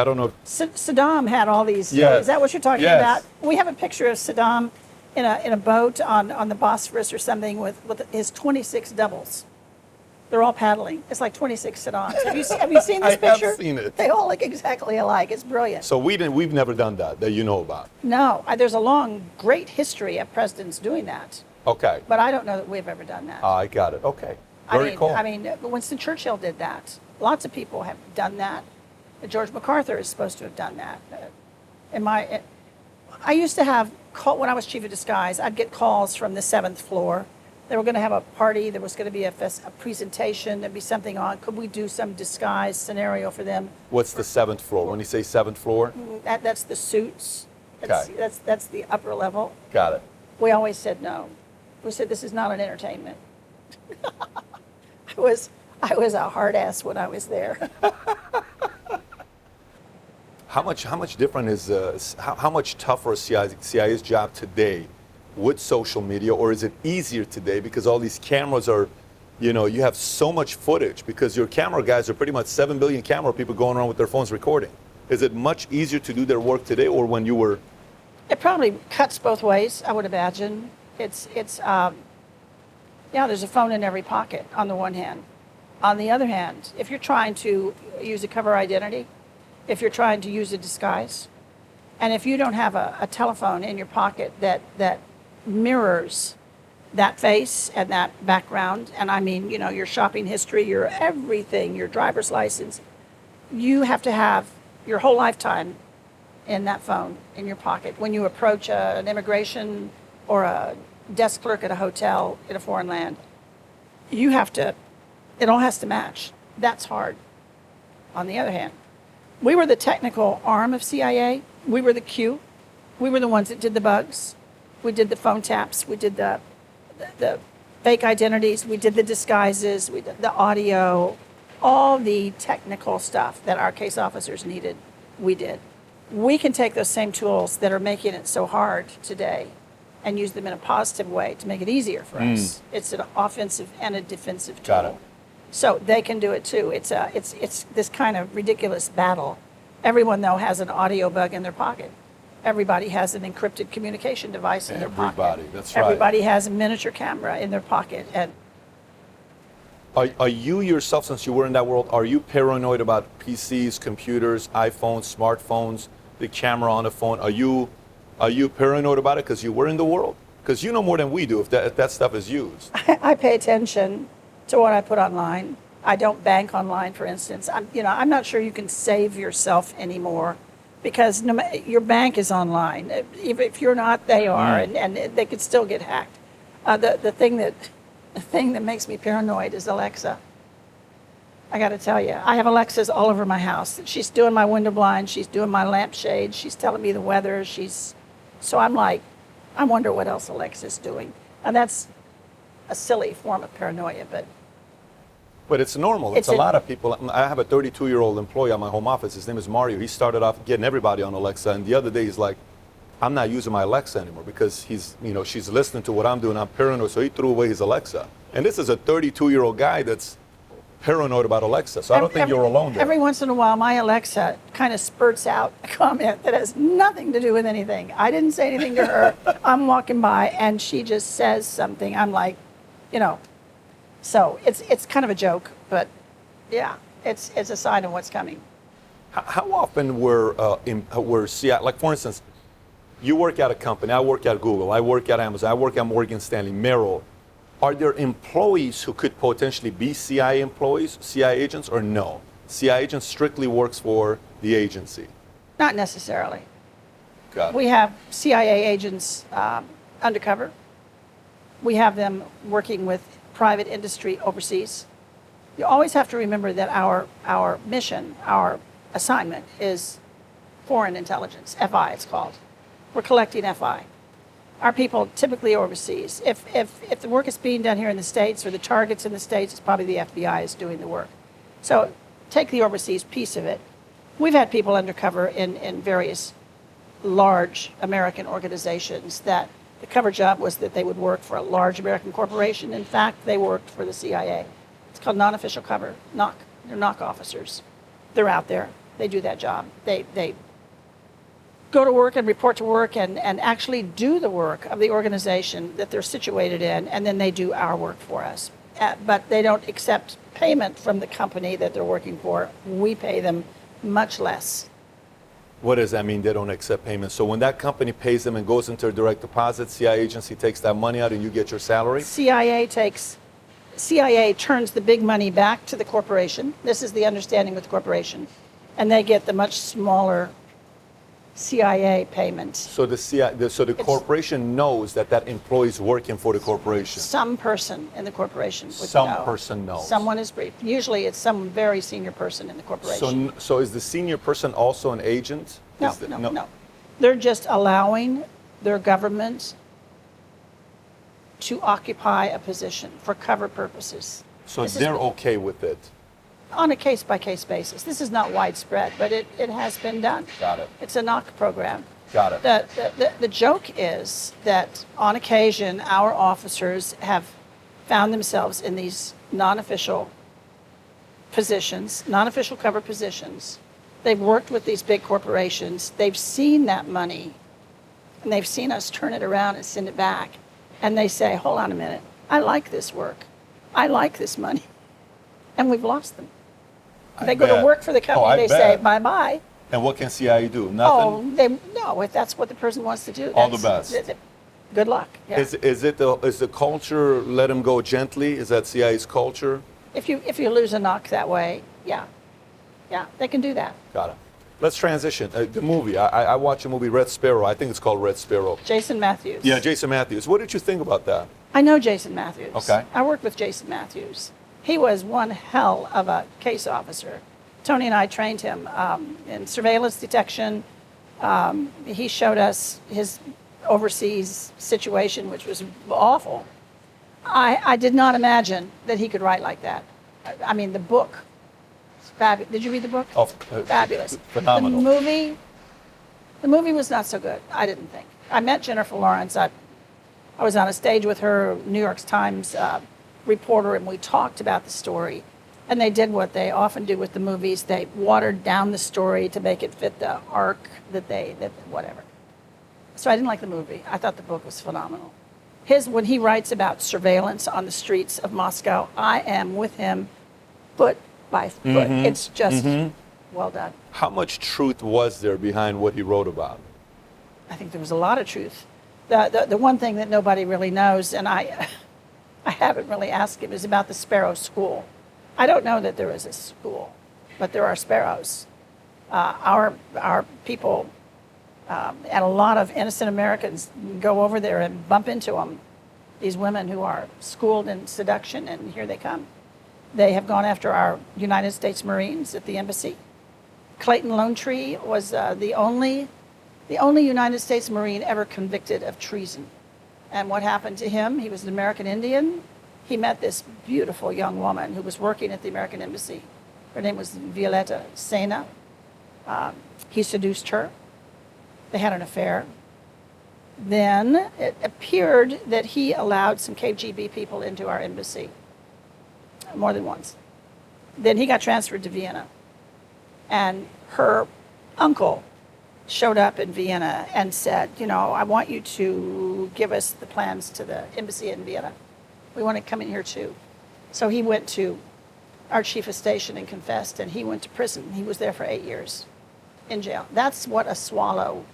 don't know. Saddam had all these. Yes. Is that what you're talking Yes. about? We have a picture of Saddam in a boat on the Basterds or something with his 26 doubles. They're all paddling. It's like 26 Saddams. Have you seen this picture? I have seen it. They all look exactly alike. It's brilliant. So we've never done that you know about? No. There's a long, great history of presidents doing that. Okay. But I don't know that we've ever done that. I got it. Okay. Very cool. I mean, Winston Churchill did that. Lots of people have done that. George MacArthur is supposed to have done that. I used to have, when I was chief of disguise, I'd get calls from the 7th floor. They were going to have a party. There was going to be a presentation. There'd be something on. Could we do some disguise scenario for them? What's the 7th floor? When you say 7th floor? That's the suits. That's the upper level. Got it. We always said no. We said this is not an entertainment. I was a hard ass when I was there. How much different is how much tougher is CIA's job today with social media, or is it easier today because all these cameras are, you have so much footage because your camera guys are pretty much 7 billion camera people going around with their phones recording. Is it much easier to do their work today or when you were? It probably cuts both ways, I would imagine. Yeah, there's a phone in every pocket on the one hand. On the other hand, if you're trying to use a cover identity, if you're trying to use a disguise, and if you don't have a telephone in your pocket that mirrors that face and that background, and I mean, you know, your shopping history, your everything, your driver's license, you have to have your whole lifetime in that phone in your pocket. When you approach an immigration or a desk clerk at a hotel in a foreign land, you have to, it all has to match. That's hard. On the other hand, we were the technical arm of CIA. We were the Q. We were the ones that did the bugs. We did the phone taps. We did the fake identities. We did the disguises. We did the audio. All the technical stuff that our case officers needed, we did. We can take those same tools that are making it so hard today and use them in a positive way to make it easier for us. It's an offensive and a defensive tool. Got it. So they can do it too. It's this kind of ridiculous battle. Everyone, though, has an audio bug in their pocket. Everybody has an encrypted communication device in their pocket. Everybody, that's right. Everybody has a miniature camera in their pocket. And Are you yourself, since you were in that world, are you paranoid about PCs, computers, iPhones, smartphones, the camera on the phone? Are you paranoid about it because you were in the world? Because you know more than we do if that stuff is used. I pay attention to what I put online. I don't bank online, for instance. I'm not sure you can save yourself anymore because your bank is online. If you're not, they are, and they could still get hacked. The thing that makes me paranoid is Alexa. I got to tell you, I have Alexas all over my house. She's doing my window blind. She's doing my lampshade. She's telling me the weather. So I'm like, I wonder what else Alexa's doing. And that's a silly form of paranoia, But it's normal. It's a lot of people. I have a 32-year-old employee at my home office. His name is Mario. He started off getting everybody on Alexa, and the other day he's like, I'm not using my Alexa anymore because she's listening to what I'm doing. I'm paranoid, so he threw away his Alexa. And this is a 32-year-old guy that's paranoid about Alexa, so I don't think you're alone there. Every once in a while, my Alexa kind of spurts out a comment that has nothing to do with anything. I didn't say anything to her. I'm walking by, and she just says something. I'm like, so it's kind of a joke, but yeah, it's a sign of what's coming. How often were CI, like for instance, you work at a company, I work at Google, I work at Amazon, I work at Morgan Stanley, Merrill. Are there employees who could potentially be CIA employees, CIA agents, or no? CIA agent strictly works for the agency? Not necessarily. Got it. We have CIA agents undercover. We have them working with private industry overseas. You always have to remember that our mission, our assignment is foreign intelligence, FI it's called. We're collecting FI. Our people typically overseas. If the work is being done here in the States or the target's in the States, it's probably the FBI is doing the work. So take the overseas piece of it. We've had people undercover in various large American organizations that the cover job was that they would work for a large American corporation. In fact, they worked for the CIA. It's called non-official cover, NOC. They're NOC officers. They're out there. They do that job. They go to work and report to work and actually do the work of the organization that they're situated in, and then they do our work for us. But they don't accept payment from the company that they're working for. We pay them much less. What does that mean, they don't accept payment? So when that company pays them and goes into a direct deposit, CIA agency takes that money out and you get your salary? CIA turns the big money back to the corporation. This is the understanding with the corporation. And they get the much smaller CIA payment. So the corporation knows that employee is working for the corporation? Some person in the corporation would know. Some person knows. Someone is briefed. Usually it's some very senior person in the corporation. So is the senior person also an agent? No. They're just allowing their government to occupy a position for cover purposes. So they're okay with it? On a case-by-case basis. This is not widespread, but it has been done. Got it. It's a NOC program. Got it. The joke is that on occasion, our officers have found themselves in these non-official positions, non-official cover positions. They've worked with these big corporations. They've seen that money, and they've seen us turn it around and send it back. And they say, hold on a minute, I like this work. I like this money. And we've lost them. They go to work for the company, they say bye-bye. And what can CIA do? Nothing? No, if that's what the person wants to do. All the best. Good luck. Yeah. Is the culture let them go gently? Is that CIA's culture? If you lose a knock that way, yeah, they can do that. Got it. Let's transition. The movie. I watched a movie, Red Sparrow. I think it's called Red Sparrow. Jason Matthews. Yeah, Jason Matthews. What did you think about that? I know Jason Matthews. Okay. I worked with Jason Matthews. He was one hell of a case officer. Tony and I trained him in surveillance detection. He showed us his overseas situation, which was awful. I did not imagine that he could write like that. I mean, the book, fabulous. Did you read the book? Oh, fabulous. Phenomenal. The movie was not so good, I didn't think. I met Jennifer Lawrence. I was on a stage with her, New York Times reporter, and we talked about the story. And they did what they often do with the movies. They watered down the story to make it fit the arc whatever. So I didn't like the movie. I thought the book was phenomenal. When he writes about surveillance on the streets of Moscow, I am with him foot by foot. It's just well done. How much truth was there behind what he wrote about? I think there was a lot of truth. The one thing that nobody really knows, and I haven't really asked him, is about the Sparrow School. I don't know that there is a school, but there are sparrows. Our people and a lot of innocent Americans go over there and bump into them, these women who are schooled in seduction, and here they come. They have gone after our United States Marines at the embassy. Clayton Lone Tree was the only United States Marine ever convicted of treason. And what happened to him? He was an American Indian. He met this beautiful young woman who was working at the American Embassy. Her name was Violeta Sena. He seduced her. They had an affair. Then it appeared that he allowed some KGB people into our embassy more than once. Then he got transferred to Vienna. And her uncle showed up in Vienna and said, I want you to give us the plans to the embassy in Vienna. We want to come in here too. So he went to our chief of station and confessed, and he went to prison. He was there for 8 years in jail. That's what a swallow,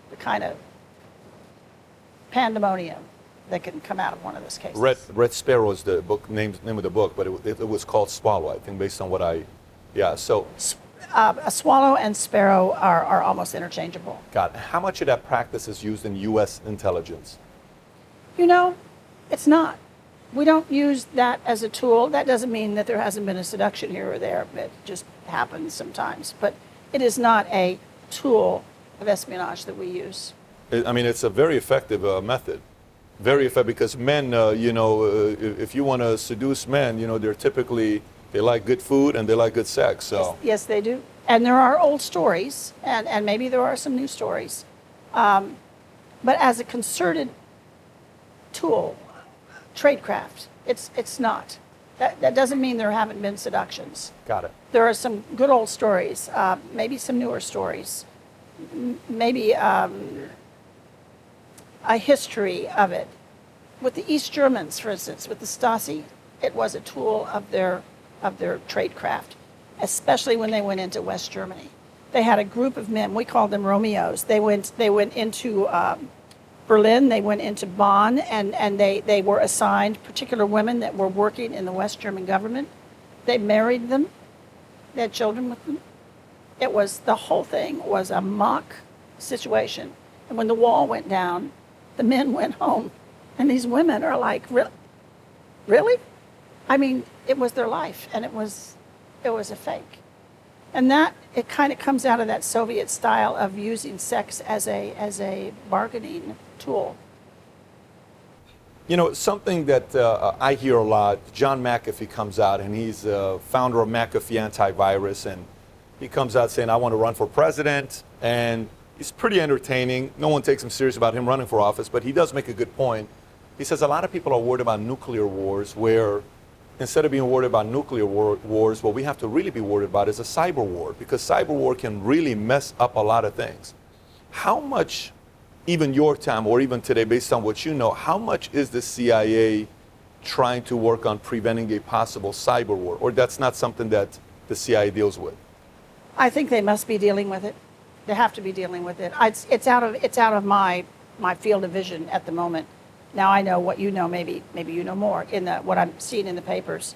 the kind of pandemonium that can come out of one of those cases. Red Sparrow is the book name of the book, but it was called Swallow, I think, based on what so. A swallow and sparrow are almost interchangeable. God, how much of that practice is used in U.S. intelligence? It's not. We don't use that as a tool. That doesn't mean that there hasn't been a seduction here or there. It just happens sometimes. But it is not a tool of espionage that we use. I mean, it's a very effective method. Very effective because men, if you want to seduce men, they like good food and they like good sex. So yes, they do. And there are old stories, and maybe there are some new stories. But as a concerted tool, tradecraft, it's not. That doesn't mean there haven't been seductions. Got it. There are some good old stories, maybe some newer stories, maybe a history of it. With the East Germans, for instance, with the Stasi, it was a tool of their tradecraft, especially when they went into West Germany. They had a group of men, we called them Romeos. They went into Berlin, they went into Bonn, and they were assigned particular women that were working in the West German government. They married them, they had children with them. The whole thing was a mock situation. And when the wall went down, the men went home. And these women are like, really? I mean, it was their life, and it was a fake. And that, it kind of comes out of that Soviet style of using sex as a bargaining tool. Something that I hear a lot, John McAfee comes out, and he's founder of McAfee Antivirus, and he comes out saying, I want to run for president, and he's pretty entertaining. No one takes him serious about him running for office, but he does make a good point. He says a lot of people are worried about nuclear wars, where instead of being worried about nuclear wars, what we have to really be worried about is a cyber war, because cyber war can really mess up a lot of things. How much, even your time or even today, based on what you know, how much is the CIA trying to work on preventing a possible cyber war, or that's not something that the CIA deals with? I think they must be dealing with it. They have to be dealing with it. It's out of my field of vision at the moment. Now I know what you know. Maybe you know more in what I'm seeing in the papers.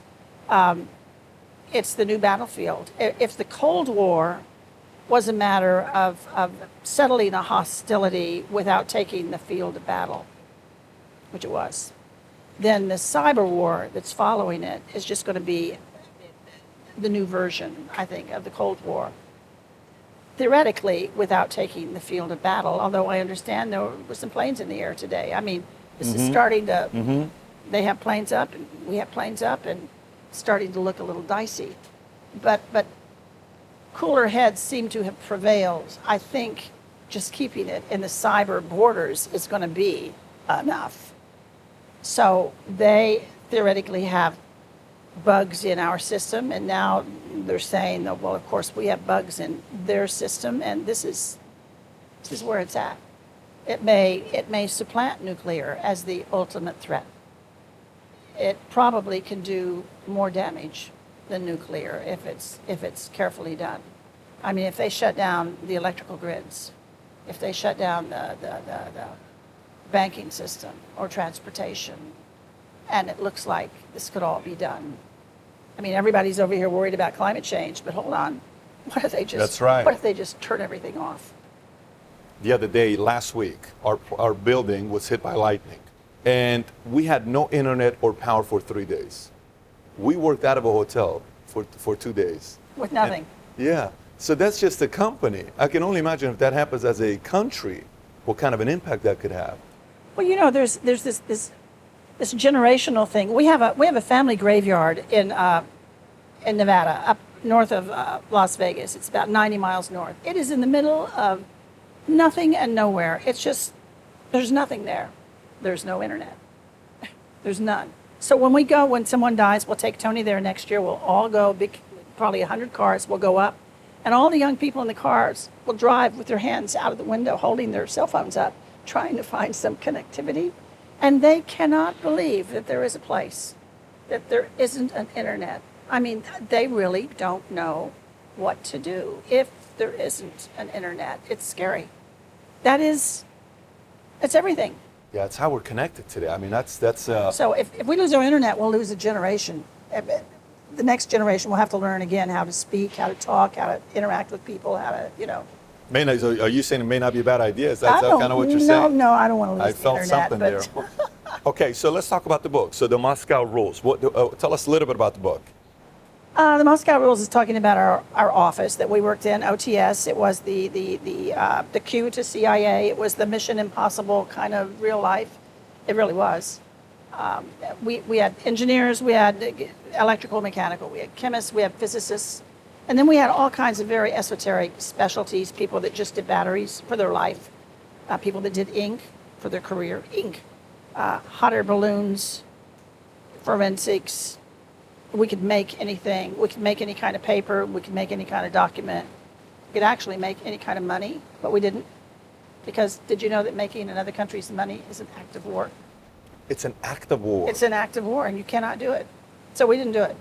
It's the new battlefield. If the Cold War was a matter of settling a hostility without taking the field of battle, which it was, then the cyber war that's following it is just going to be the new version, I think, of the Cold War. Theoretically, without taking the field of battle, although I understand there were some planes in the air today. I mean, this is starting to, they have planes up, and we have planes up, and it's starting to look a little dicey. But cooler heads seem to have prevailed. I think just keeping it in the cyber borders is going to be enough. So they theoretically have bugs in our system, and now they're saying that, well, of course we have bugs in their system, and this is where it's at. It may supplant nuclear as the ultimate threat. It probably can do more damage than nuclear if it's carefully done. I mean, if they shut down the electrical grids, if they shut down the banking system or transportation, and it looks like this could all be done. I mean, everybody's over here worried about climate change, but hold on. What if they just, That's right. What if they just turn everything off? The other day, last week, our building was hit by lightning, and we had no internet or power for 3 days. We worked out of a hotel for 2 days. With nothing. Yeah. So that's just a company. I can only imagine if that happens as a country, what kind of an impact that could have. Well, you know, there's this generational thing. We have a family graveyard in Nevada, up north of Las Vegas. It's about 90 miles north. It is in the middle of nothing and nowhere. It's just, there's nothing there. There's no internet. There's none. So when someone dies, we'll take Tony there next year. We'll all go, probably 100 cars will go up. And all the young people in the cars will drive with their hands out of the window, holding their cell phones up, trying to find some connectivity. And they cannot believe that there is a place, that there isn't an internet. I mean, they really don't know what to do if there isn't an internet. It's scary. It's everything. Yeah, it's how we're connected today. I mean, that's. So if we lose our internet, we'll lose a generation. The next generation will have to learn again how to speak, how to talk, how to interact with people, how to, Are you saying it may not be a bad idea? Is that kind of what you're saying? No, I don't want to lose I the felt internet. something there. Okay, so let's talk about the book. So the Moscow Rules. Tell us a little bit about the book. The Moscow Rules is talking about our office that we worked in, OTS. It was the Q to CIA. It was the Mission Impossible kind of real life. It really was. We had engineers, we had electrical, mechanical, we had chemists, we had physicists, and then we had all kinds of very esoteric specialties, people that just did batteries for their life, people that did ink for their career, hot air balloons, forensics. We could make anything. We could make any kind of paper. We could make any kind of document. We could actually make any kind of money, but we didn't. Because did you know that making another country's money is an act of war? It's an act of war. It's an act of war, and you cannot do it. So we didn't do it.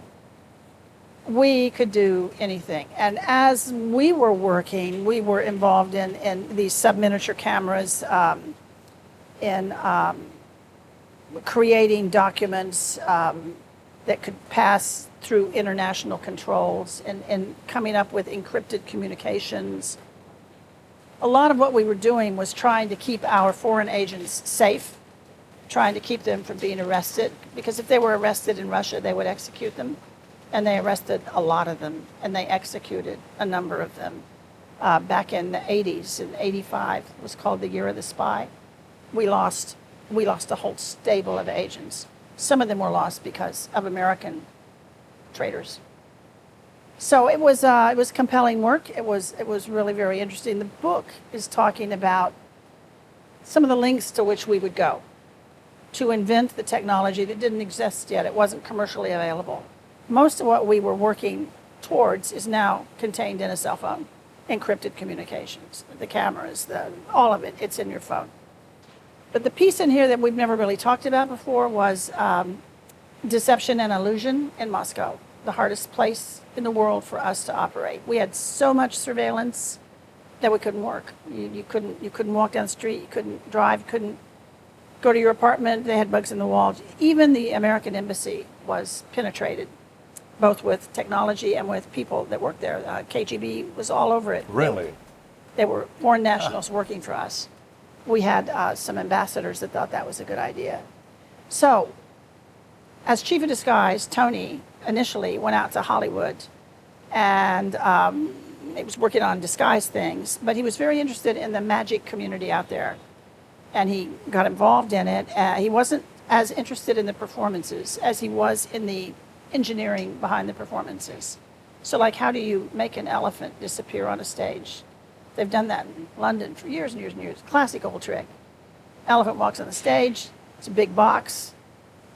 We could do anything. And as we were working, we were involved in these sub-miniature cameras, in creating documents that could pass through international controls and coming up with encrypted communications. A lot of what we were doing was trying to keep our foreign agents safe, trying to keep them from being arrested, because if they were arrested in Russia, they would execute them. And they arrested a lot of them, and they executed a number of them. Back in the 80s, in 85, it was called the Year of the Spy. We lost a whole stable of agents. Some of them were lost because of American traitors. So it was compelling work. It was really very interesting. The book is talking about some of the lengths to which we would go to invent the technology that didn't exist yet. It wasn't commercially available. Most of what we were working towards is now contained in a cell phone. Encrypted communications, the cameras, all of it, it's in your phone. But the piece in here that we've never really talked about before was deception and illusion in Moscow, the hardest place in the world for us to operate. We had so much surveillance that we couldn't work. You couldn't walk down the street, you couldn't drive, you couldn't go to your apartment. They had bugs in the walls. Even the American embassy was penetrated, both with technology and with people that worked there. KGB was all over it. Really? They were foreign nationals working for us. We had some ambassadors that thought that was a good idea. So, as chief of disguise, Tony initially went out to Hollywood and he was working on disguise things, but he was very interested in the magic community out there. And he got involved in it. He wasn't as interested in the performances as he was in the engineering behind the performances. So like, how do you make an elephant disappear on a stage? They've done that in London for years and years and years. Classic old trick. Elephant walks on the stage. It's a big box.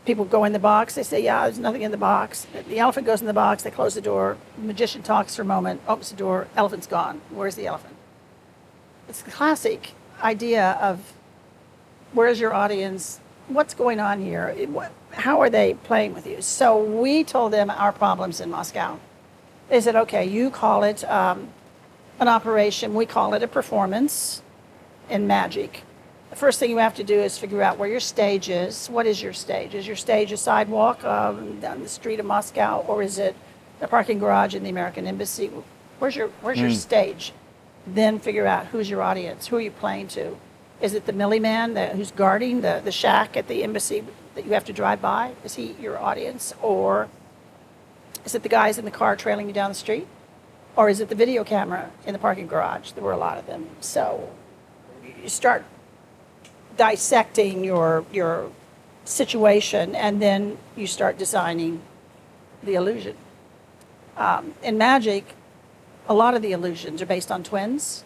People go in the box. They say, yeah, there's nothing in the box. The elephant goes in the box. They close the door. The magician talks for a moment, opens the door. Elephant's gone. Where's the elephant? It's the classic idea of where's your audience? What's going on here? How are they playing with you? So we told them our problems in Moscow. They said, okay, you call it an operation. We call it a performance in magic. The first thing you have to do is figure out where your stage is. What is your stage? Is your stage a sidewalk down the street of Moscow, or is it the parking garage in the American embassy? Where's your stage? Then figure out who's your audience. Who are you playing to? Is it the Millie man who's guarding the shack at the embassy that you have to drive by? Is he your audience? Or is it the guys in the car trailing you down the street? Or is it the video camera in the parking garage? There were a lot of them. So you start dissecting your situation, and then you start designing the illusion. In magic, a lot of the illusions are based on twins.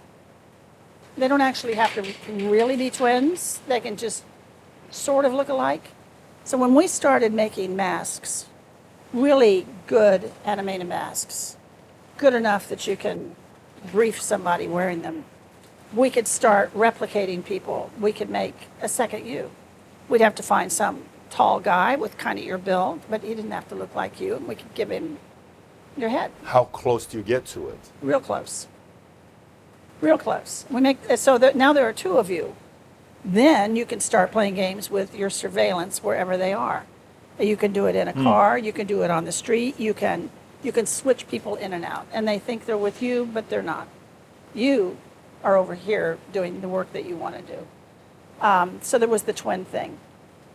They don't actually have to really be twins. They can just sort of look alike. So when we started making masks, really good animated masks, good enough that you can brief somebody wearing them, we could start replicating people. We could make a second you. We'd have to find some tall guy with kind of your build, but he didn't have to look like you, and we could give him your head. How close do you get to it? Real close. Real close. We make so that now there are two of you. Then you can start playing games with your surveillance wherever they are. You can do it in a car. You can do it on the street. You can switch people in and out, and they think they're with you, but they're not. You are over here doing the work that you want to do. So there was the twin thing.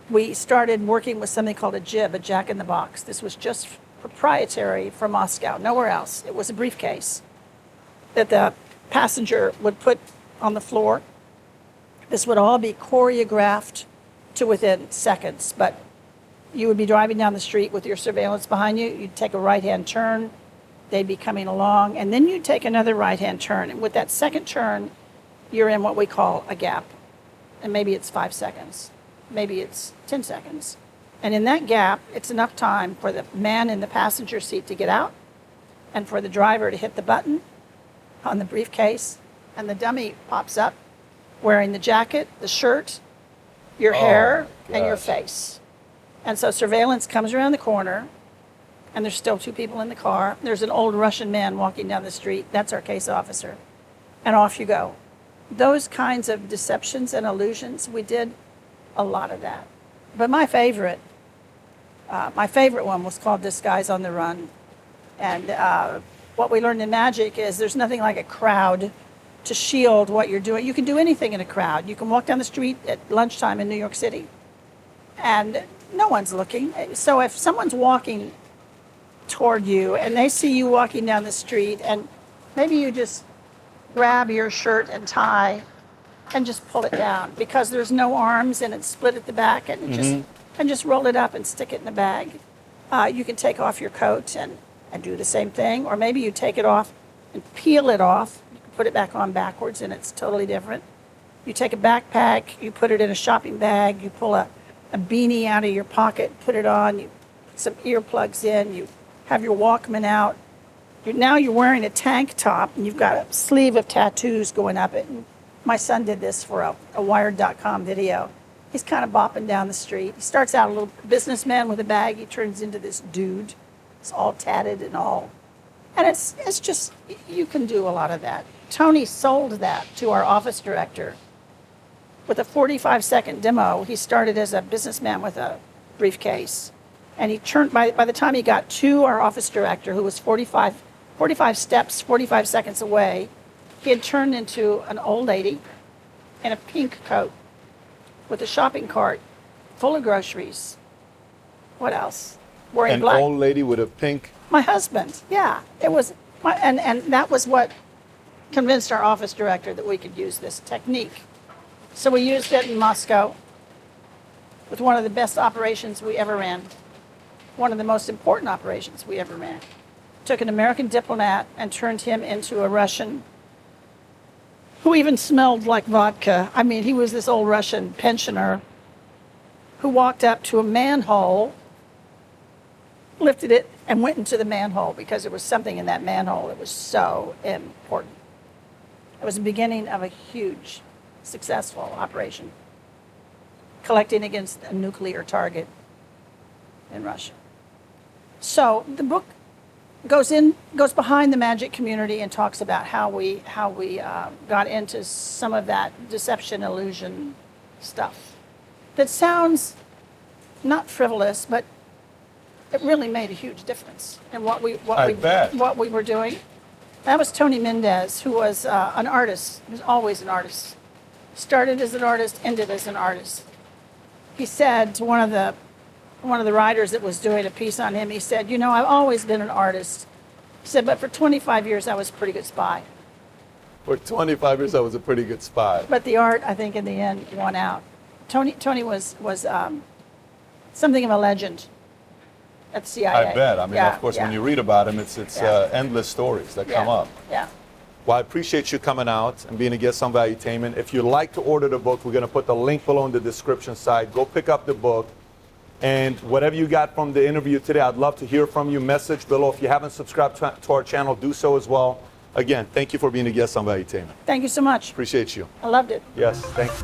We started working with something called a jib, a jack in the box. This was just proprietary for Moscow, nowhere else. It was a briefcase that the passenger would put on the floor. This would all be choreographed to within seconds, but you would be driving down the street with your surveillance behind you. You'd take a right-hand turn. They'd be coming along, and then you'd take another right-hand turn. And with that second turn, you're in what we call a gap. And maybe it's 5 seconds. Maybe it's 10 seconds. And in that gap, it's enough time for the man in the passenger seat to get out and for the driver to hit the button on the briefcase, and the dummy pops up wearing the jacket, the shirt, your hair, and your face. And so surveillance comes around the corner, and there's still two people in the car. There's an old Russian man walking down the street. That's our case officer. And off you go. Those kinds of deceptions and illusions, we did a lot of that. But my favorite one was called Disguise on the Run. And what we learned in magic is there's nothing like a crowd to shield what you're doing. You can do anything in a crowd. You can walk down the street at lunchtime in New York City, and no one's looking. So if someone's walking toward you and they see you walking down the street, and maybe you just grab your shirt and tie and just pull it down because there's no arms and it's split at the back, and just roll it up and stick it in the bag. You can take off your coat and do the same thing, or maybe you take it off and peel it off. You can put it back on backwards, and it's totally different. You take a backpack, you put it in a shopping bag, you pull a beanie out of your pocket, put it on, you put some earplugs in, you have your Walkman out. Now you're wearing a tank top, and you've got a sleeve of tattoos going up it. And my son did this for a Wired.com video. He's kind of bopping down the street. He starts out a little businessman with a bag. He turns into this dude. It's all tatted and all. And it's just, you can do a lot of that. Tony sold that to our office director with a 45-second demo. He started as a businessman with a briefcase. And he turned, by the time he got to our office director, who was 45 steps, 45 seconds away, he had turned into an old lady in a pink coat with a shopping cart full of groceries. What else? Wearing black. An old lady with a pink. My husband, yeah. It was, and that was what convinced our office director that we could use this technique. So we used it in Moscow with one of the best operations we ever ran, one of the most important operations we ever ran. Took an American diplomat and turned him into a Russian who even smelled like vodka. I mean, he was this old Russian pensioner who walked up to a manhole, lifted it, and went into the manhole because there was something in that manhole that was so important. It was the beginning of a huge, successful operation, collecting against a nuclear target in Russia. So the book goes behind the magic community and talks about how we got into some of that deception, illusion stuff that sounds not frivolous, but it really made a huge difference in what we were doing. That was Tony Mendez, who was an artist. He was always an artist. Started as an artist, ended as an artist. He said to one of the writers that was doing a piece on him, he said, "You know, I've always been an artist." He said, "But for 25 years, I was a pretty good spy." For 25 years, I was a pretty good spy. But the art, I think, in the end, won out. Tony was something of a legend at the CIA. I bet. I mean, of course, when you read about him, it's endless stories that come up. Yeah. Well, I appreciate you coming out and being a guest on Valuetainment. If you'd like to order the book, we're going to put the link below in the description side. Go pick up the book. And whatever you got from the interview today, I'd love to hear from you. Message below. If you haven't subscribed to our channel, do so as well. Again, thank you for being a guest on Valuetainment. Thank you so much. Appreciate you. I loved it. Yes, thanks.